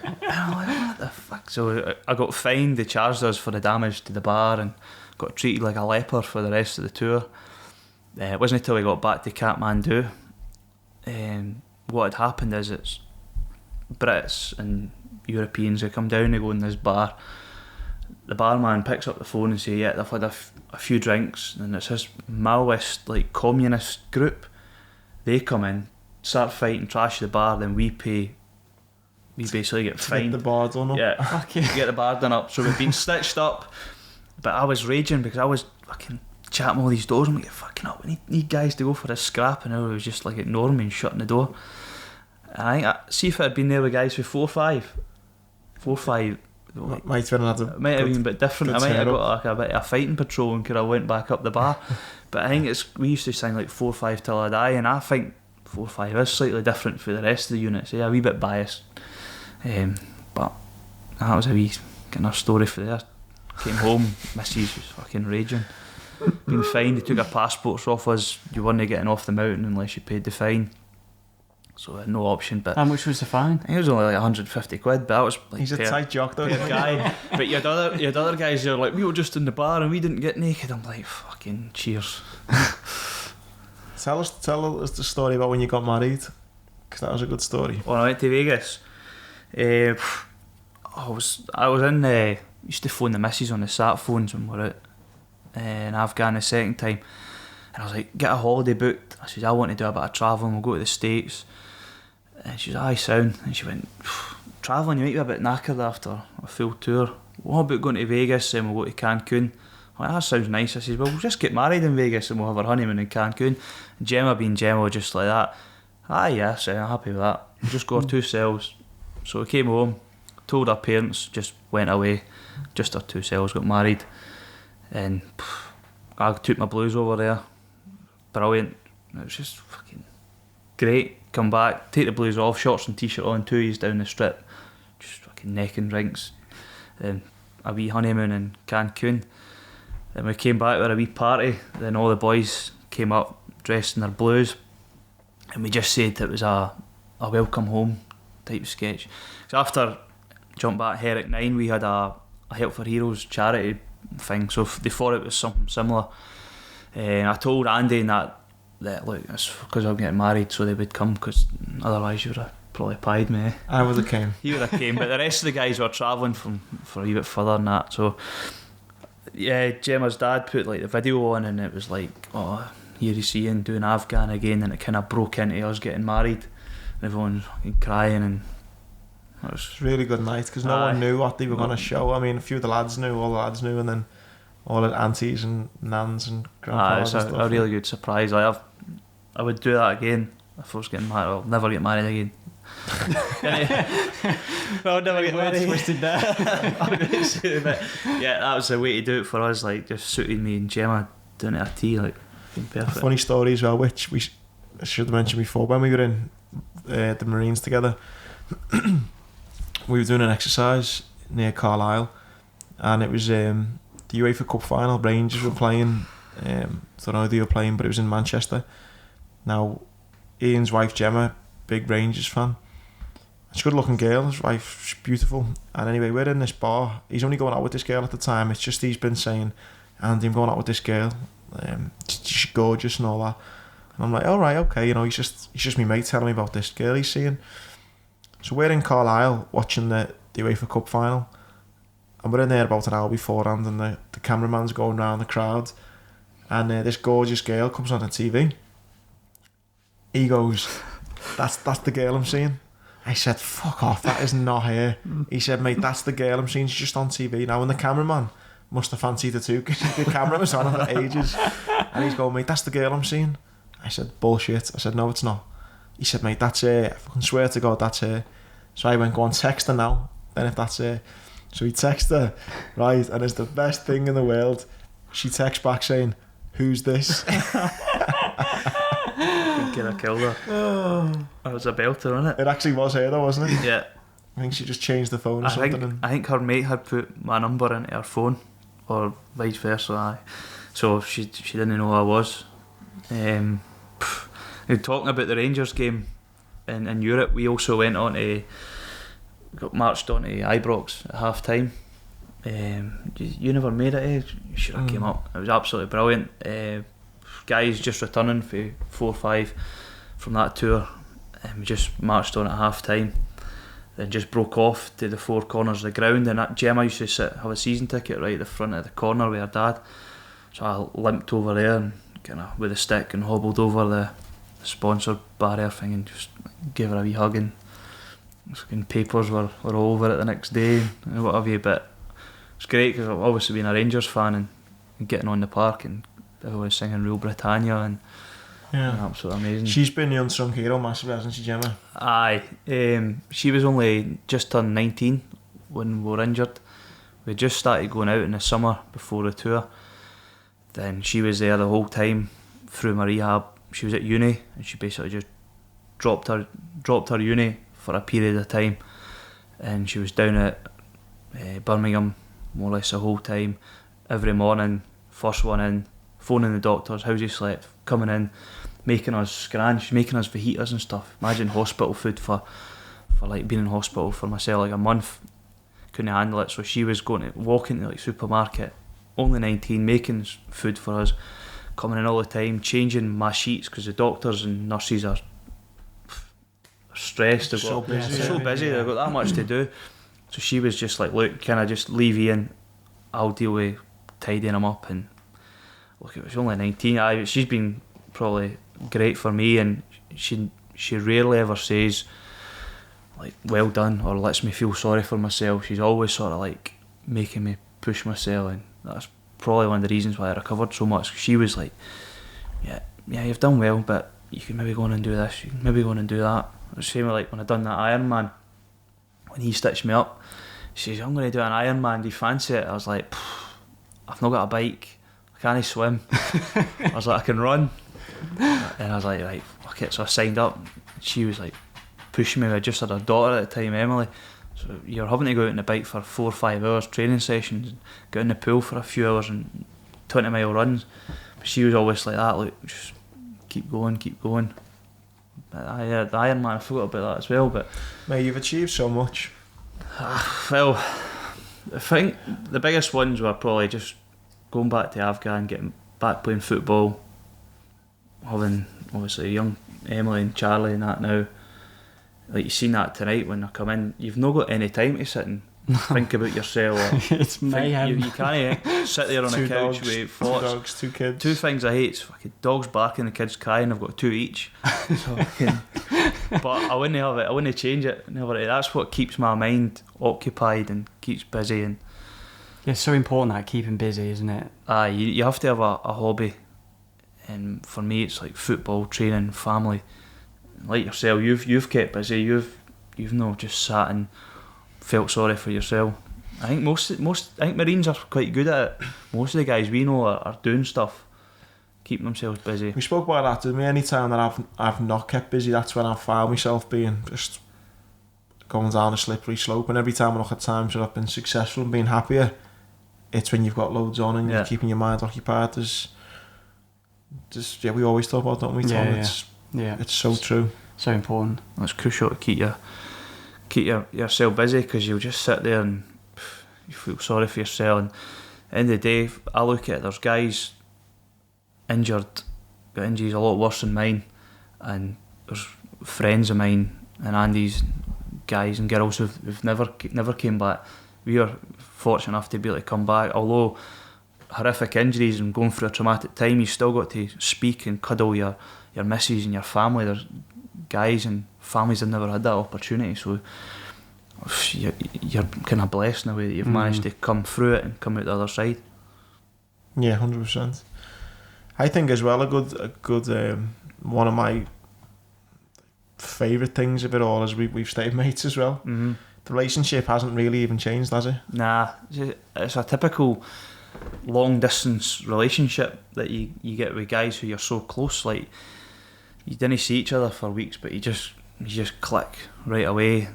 And I'm like, what the fuck? So I got fined. They charged us for the damage to the bar and got treated like a leper for the rest of the tour. It wasn't until we got back to Kathmandu. What had happened is it's Brits and Europeans who come down, they go in this bar. The barman picks up the phone and says, yeah, they've had a few drinks, and it's this Maoist, like, communist group. They come in, start fighting, trash the bar, then we basically get fined. Get the bar done up. Yeah, get the bar done up. So we've been stitched up, but I was raging because I was fucking chatting all these doors. I'm like, fucking up, we need guys to go for a scrap, and I was just like ignoring me and shutting the door. And I think, see if I'd been there with guys for 4 or 5. Like, might have been a bit different. I might have got like a bit of a fighting patrol and could have went back up the bar. But I think we used to sing like 4 or 5 till I die, and I think 4 or 5 is slightly different for the rest of the units. Yeah, a wee bit biased. But that was a wee kind of story for there. Came home, missus was fucking raging. Been fined, they took our passports off us. You weren't getting off the mountain unless you paid the fine. So I had no option. But how much was the fine? I think it was only like 150 quid, but that was like, he's a tight jock though, guy. But you had other guys who were like, we were just in the bar and we didn't get naked. I'm like, fucking cheers. Tell us the story about when you got married, because that was a good story. When I went to Vegas, I was in used to phone the missus on the sat phones when we were out in Afghan the second time, and I was like, get a holiday booked. I said, I want to do a bit of travelling, we'll go to the States. And she was, aye, sound. And she went, travelling, you might be a bit knackered after a full tour. What about going to Vegas and we'll go to Cancun? I'm like, that sounds nice. I said, well, we'll just get married in Vegas and we'll have our honeymoon in Cancun. And Gemma being Gemma, just like that. Aye, yeah, so I'm happy with that. We just got our 2 cells. So we came home, told our parents, just went away. Just our 2 cells, got married. And I took my blues over there. Brilliant. It was just fucking great. Come back, take the blues off, shorts and t-shirt on, 2 years down the strip, just fucking necking drinks. Then a wee honeymoon in Cancun. Then we came back with a wee party. Then all the boys came up dressed in their blues, and we just said it was a welcome home type sketch. So after Jump Back Herrick 9, we had a Help for Heroes charity thing, so they thought it was something similar. I told Andy that look, it's because I'm getting married, so they would come, because otherwise you would have probably pied me. I would have came. He would have came, but the rest of the guys were travelling for a wee bit further than that. So yeah, Gemma's dad put like the video on, and it was like, oh, here you see Iain doing Afghan again, and it kind of broke into us getting married, and everyone fucking crying, and it was a really good night because no one knew what they were going to show. I mean, a few of the lads knew, all the lads knew, and then all the aunties and nans and grandpas. It's a really good surprise. I would do that again if I was getting married. I'll never get married again. I'll never get married. Twisted there. Yeah, that was the way to do it for us. Like, just suited me and Gemma doing it at tea. Like, perfect. A funny story as well, which I should have mentioned before. When we were in the Marines together, we were doing an exercise near Carlisle, and it was the UEFA Cup final. Rangers were playing. I don't know who they were playing, but it was in Manchester. Now, Ian's wife Gemma, big Rangers fan, She's a good looking girl, his wife, she's beautiful. And anyway, we're in this bar. He's only going out with this girl at the time. It's just he's been saying, Andy, I'm going out with this girl. She's gorgeous and all that. And I'm like, all right, okay, you know, he's just my mate telling me about this girl he's seeing. So we're in Carlisle watching the UEFA Cup final. And we're in there about an hour beforehand, and the cameraman's going round the crowd. And this gorgeous girl comes on the TV. He goes, that's the girl I'm seeing. I said, fuck off, that is not her. He said, mate, that's the girl I'm seeing, she's just on TV now. And the cameraman must have fancied her too, because the camera was on her for ages. And he's going, mate, that's the girl I'm seeing. I said, bullshit. I said, no, it's not. He said, mate, that's her. I fucking swear to God, that's her. So I went, go on, text her now, then if that's her. So he texted her, right, and it's the best thing in the world. She texts back saying, who's this? I think I killed her. That was a belter, wasn't it? It actually was her though, wasn't it? Yeah. I think she just changed the phone or something. I think her mate had put my number into her phone, or vice versa. So she didn't know who I was. Talking about the Rangers game in Europe, we also went on to, got marched on to Ibrox at half time. You never made it, eh? You should have came up. It was absolutely brilliant. Guys just returning for 4 or 5 from that tour, and we just marched on at half time. Then just broke off to the 4 corners of the ground, and Gemma used to have a season ticket right at the front of the corner with her dad. So I limped over there and kind of with a stick and hobbled over the sponsor barrier thing and just gave her a wee hug, and fucking papers were all over it the next day and what have you. But it's great because I've obviously been a Rangers fan, and getting on the park and everyone was singing Real Britannia and absolutely amazing. She's been the unsung hero massively, hasn't she, Gemma? Aye. She was only just turned 19 when we were injured. We just started going out in the summer before the tour. Then she was there the whole time through my rehab. She was at uni, and she basically just dropped her uni for a period of time, and she was down at Birmingham more or less the whole time. Every morning, first one in, phoning the doctors, how's he slept, coming in, making us scran, she's making us fajitas and stuff. Imagine hospital food for like being in hospital for myself like a month. Couldn't handle it, so she was walking to like supermarket, only 19, making food for us, coming in all the time, changing my sheets because the doctors and nurses are stressed. They're so busy, they've got that much to do. So she was just like, look, can I just leave Iain? I'll deal with tidying him up. And look, it was only 19. She's been probably great for me, and she rarely ever says like well done or lets me feel sorry for myself. She's always sort of like making me push myself, and that's probably one of the reasons why I recovered so much. She was like, yeah, you've done well, but you can maybe go on and do this, you can maybe go on and do that. It was the same with like when I done that Ironman, when he stitched me up, she says, I'm going to do an Ironman, do you fancy it? I was like, I've not got a bike, I can't swim. I was like, I can run. And I was like, right, fuck it. So I signed up. She was like pushing me. I just had a daughter at the time, Emily. So you're having to go out on the bike for 4 or 5 hours, training sessions, get in the pool for a few hours and 20-mile runs. But she was always like that, like, just keep going. But the Ironman, I forgot about that as well. But mate, you've achieved so much. Well, I think the biggest ones were probably just going back to Afghan, getting back playing football, having obviously young Emily and Charlie and that now. Like you've seen that tonight when I come in, you've not got any time to sit and think about yourself. Or it's mayhem. You can't sit there on a couch with thoughts. 2 dogs, 2 kids. 2 things I hate: fucking dogs barking, the kids crying. I've got 2 each. So but I wouldn't have it. I wouldn't change it. Never. That's what keeps my mind occupied and keeps busy. And it's so important that keeping busy, isn't it? You have to have a hobby. And for me, it's like football, training, family. Like yourself, you've kept busy. You've not just sat and felt sorry for yourself. I think I think Marines are quite good at it. Most of the guys we know are doing stuff, keeping themselves busy. We spoke about that, didn't we? Any time that I've not kept busy, that's when I've found myself being just going down a slippery slope. And every time I look at times where I've been successful and being happier, it's when you've got loads on and you're keeping your mind occupied. We always talk about, don't we, Tom? It's so true. So important. It's crucial to keep keep yourself busy, because you'll just sit there and you feel sorry for yourself. And at the end of the day, I look at it, there's guys got injuries a lot worse than mine, and there's friends of mine and Andy's guys and girls who've never came back. We are fortunate enough to be able to come back. Although horrific injuries and going through a traumatic time, you still got to speak and cuddle your missus and your family. There's guys and families that never had that opportunity, so you're kind of blessed in a way that you've managed to come through it and come out the other side. Yeah, 100%. I think as well a good one of my favourite things of it all is we've stayed mates as well. Mm-hmm. The relationship hasn't really even changed, has it? Nah, it's a typical long distance relationship that you get with guys who you're so close. Like, you didn't see each other for weeks, but you just click right away.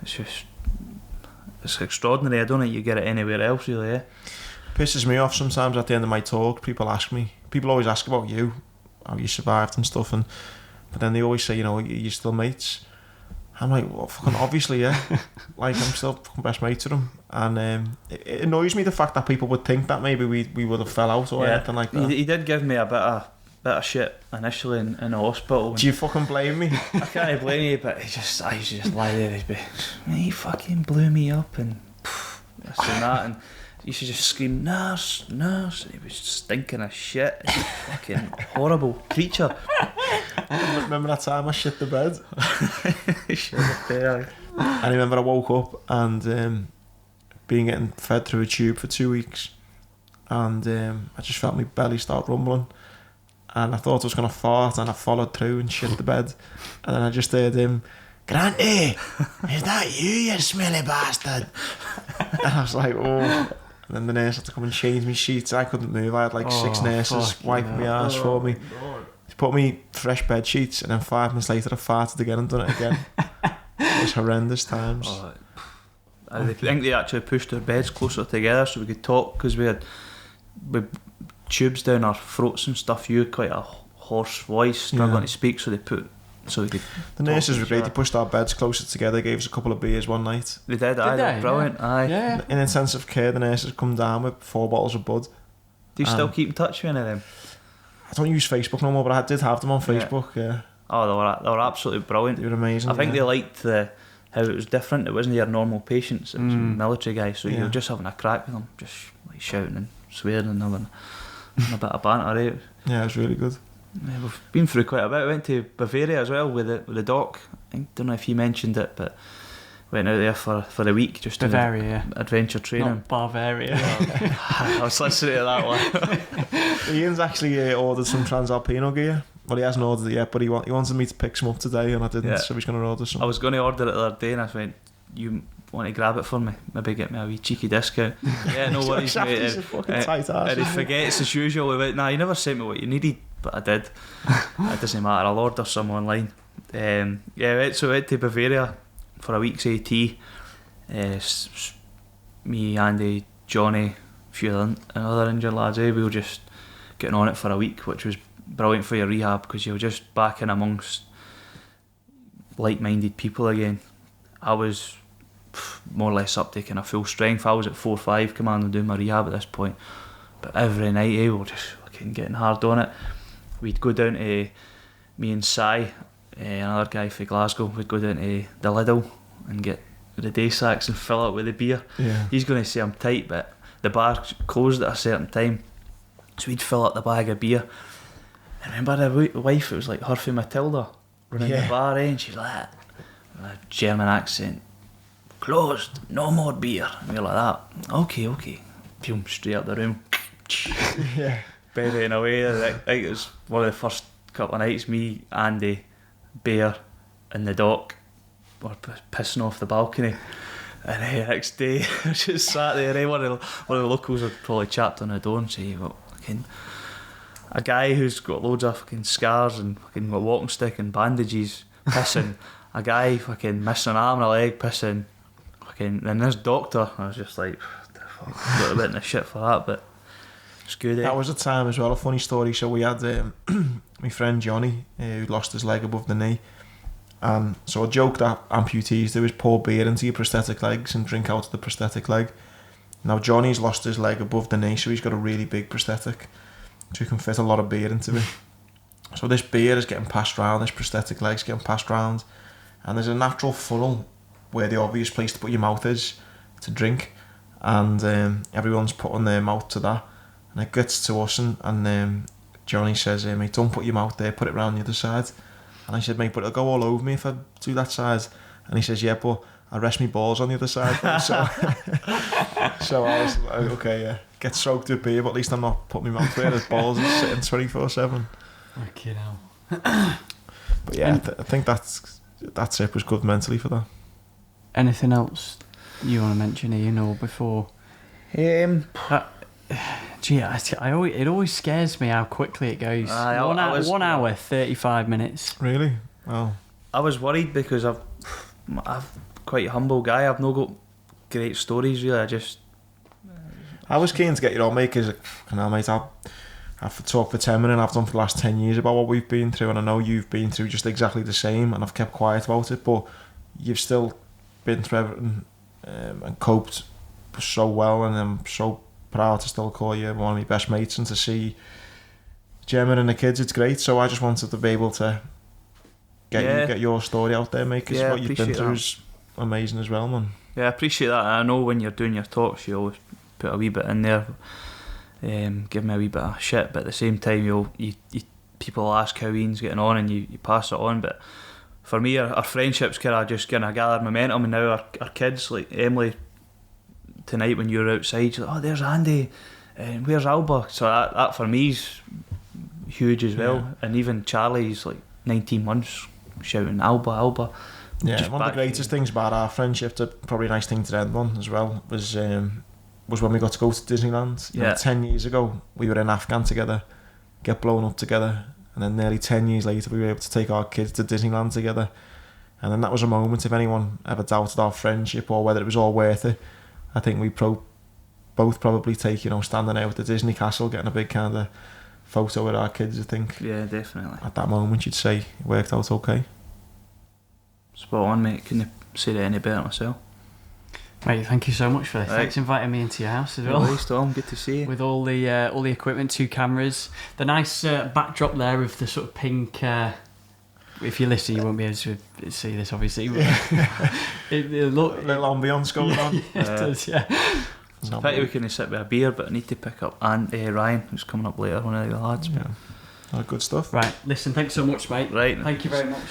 It's extraordinary. I don't think you get it anywhere else, really. Eh? Pisses me off sometimes at the end of my talk. People always ask about you, how you survived and stuff, but then they always say, you're still mates. I'm like, well, fucking obviously, yeah. Like, I'm still fucking best mates with him. And it annoys me, the fact that people would think that maybe we would have fell out or anything like that. He did give me a bit of shit initially in the hospital. Do you fucking blame me? I can't blame you, but I used to just lie there. He fucking blew me up and this and that, and he used to just scream, nurse, nurse, and he was stinking of shit. Fucking horrible creature. Remember that time I shit the bed? Shit the bed. I remember I woke up and being getting fed through a tube for 2 weeks, and I just felt my belly start rumbling, and I thought I was going to fart, and I followed through and shit the bed, and then I just heard him, Granty, is that you smelly bastard? And I was like, oh. And then the nurse had to come and change me sheets. I couldn't move. I had like 6 nurses wiping my ass for me. He put me fresh bed sheets, and then 5 minutes later I farted again and done it again. It was horrendous times. I think they actually pushed our beds closer together so we could talk, because we had tubes down our throats and stuff. You had quite a hoarse voice, struggling to speak, so we could. The nurses were great. They pushed our beds closer together, gave us a couple of beers one night. They did, they? Brilliant, yeah. aye. Yeah. In intensive care, the nurses come down with 4 bottles of bud. Do you still keep in touch with any of them? I don't use Facebook no more, but I did have them on Facebook, yeah. Oh, they were absolutely brilliant. They were amazing. I think they liked how it was different. It wasn't your normal patients, it was military guys, so you were just having a crack with them, just like shouting and swearing and having a bit of banter, eh? Yeah, it was really good. Yeah, we've been through quite a bit. We went to Bavaria as well with the doc. I don't know if you mentioned it, but went out there for a week just to adventure training. Not Bavaria. I was listening to that one. Ian's actually ordered some Transalpino gear. Well, he hasn't ordered it yet, but he wanted me to pick some up today, and I didn't, so he's going to order some. I was going to order it the other day, and I went, you want to grab it for me? Maybe get me a wee cheeky discount. Yeah, no worries, mate. He's a fucking tight ass. And he forgets as usual. We went, nah, you never sent me what you needed, but I did. It doesn't matter, I'll order some online. So we went to Bavaria for a week's AT. Me, Andy, Johnny, a few other injured lads, we were just getting on it for a week, which was brilliant for your rehab, because you were just back in amongst like-minded people again. I was more or less up to kind of full strength. I was at 4-5 commando doing my rehab at this point, but every night we were just fucking getting hard on it. We'd go down to, me and Syme, another guy from Glasgow, we'd go down to the Lidl and get the day sacks and fill it with the beer. He's going to say I'm tight, but the bar closed at a certain time, so we'd fill up the bag of beer. I remember the wife, it was like her from Matilda running the bar, and she's like, with a German accent, closed, no more beer. And we were like that. Okay. Boom, straight up the room. Burying away. I think it was one of the first couple of nights, me, Andy, Bear and the doc were pissing off the balcony. And the next day, I just sat there. One of the locals had probably chapped on the door and say, well, fucking, a guy who's got loads of fucking scars and fucking a walking stick and bandages pissing. A guy fucking missing an arm and a leg pissing. Fucking, and this doctor, I was just like, what the fuck, got a bit in the shit for that, but it's good. That was a time as well, a funny story. So we had my friend Johnny, who lost his leg above the knee, And so a joke that amputees do is pour beer into your prosthetic legs and drink out of the prosthetic leg. Now Johnny's lost his leg above the knee, so he's got a really big prosthetic, so you can fit a lot of beer into it. So this beer is getting passed round, this prosthetic leg's getting passed round, and there's a natural funnel where the obvious place to put your mouth is to drink, and everyone's putting their mouth to that, and it gets to us, and Johnny says, mate, don't put your mouth there, put it round the other side. And I said, mate, but it'll go all over me if I do that side. And he says, yeah, but I rest my balls on the other side. So I was like, okay, yeah, get soaked with beer, but at least I'm not putting my mouth where his balls is sitting 24/7. Okay, now. But yeah, I think that trip was good mentally for that. Anything else you want to mention, Ian, or before? Gee, it always scares me how quickly it goes. 1 hour, 35 minutes. Really? Wow. I was worried because I'm quite a humble guy. I've not got great stories really. I was keen to get you on, mate, because mate, I've talked for 10 minutes. I've done for the last 10 years about what we've been through, and I know you've been through just exactly the same, and I've kept quiet about it, but you've still been through everything and coped so well, and I'm so proud to still call you one of my best mates, and to see Gemma and the kids, it's great. So I just wanted to be able to get your story out there, mate, because what you've been through is amazing as well, man. Yeah, I appreciate that. I know when you're doing your talks, you always put a wee bit in there, give me a wee bit of shit, but at the same time, you people ask how Ian's getting on, and you pass it on. But for me, our friendships just gathered momentum, and now our kids, like Emily, tonight when you're outside, she's like, oh, there's Andy, and where's Alba? So that for me is huge as well. Yeah. And even Charlie's like 19 months shouting Alba. Yeah, one of the greatest things about our friendship, probably a nice thing to end on as well, was when we got to go to Disneyland. You know, 10 years ago, we were in Afghan together, get blown up together, and then nearly 10 years later, we were able to take our kids to Disneyland together. And then that was a moment, if anyone ever doubted our friendship or whether it was all worth it, I think we both probably take, standing there with the Disney castle, getting a big kind of photo with our kids, I think. Yeah, definitely. At that moment, you'd say it worked out okay. Spot on, mate. Couldn't say that any better myself. Mate, thank you so much for this. Right. Thanks for inviting me into your house as well. No worries, Tom. Good to see you. With all the equipment, 2 cameras, the nice backdrop there with the sort of pink. If you listen, you won't be able to see this, obviously. It look, a little ambience going on. It does, yeah. It's a pity we couldn't sit with a beer, but I need to pick up Ryan, who's coming up later, one of the lads. Yeah. Good stuff. Right, listen, thanks so much, mate. Right. Thank you very much.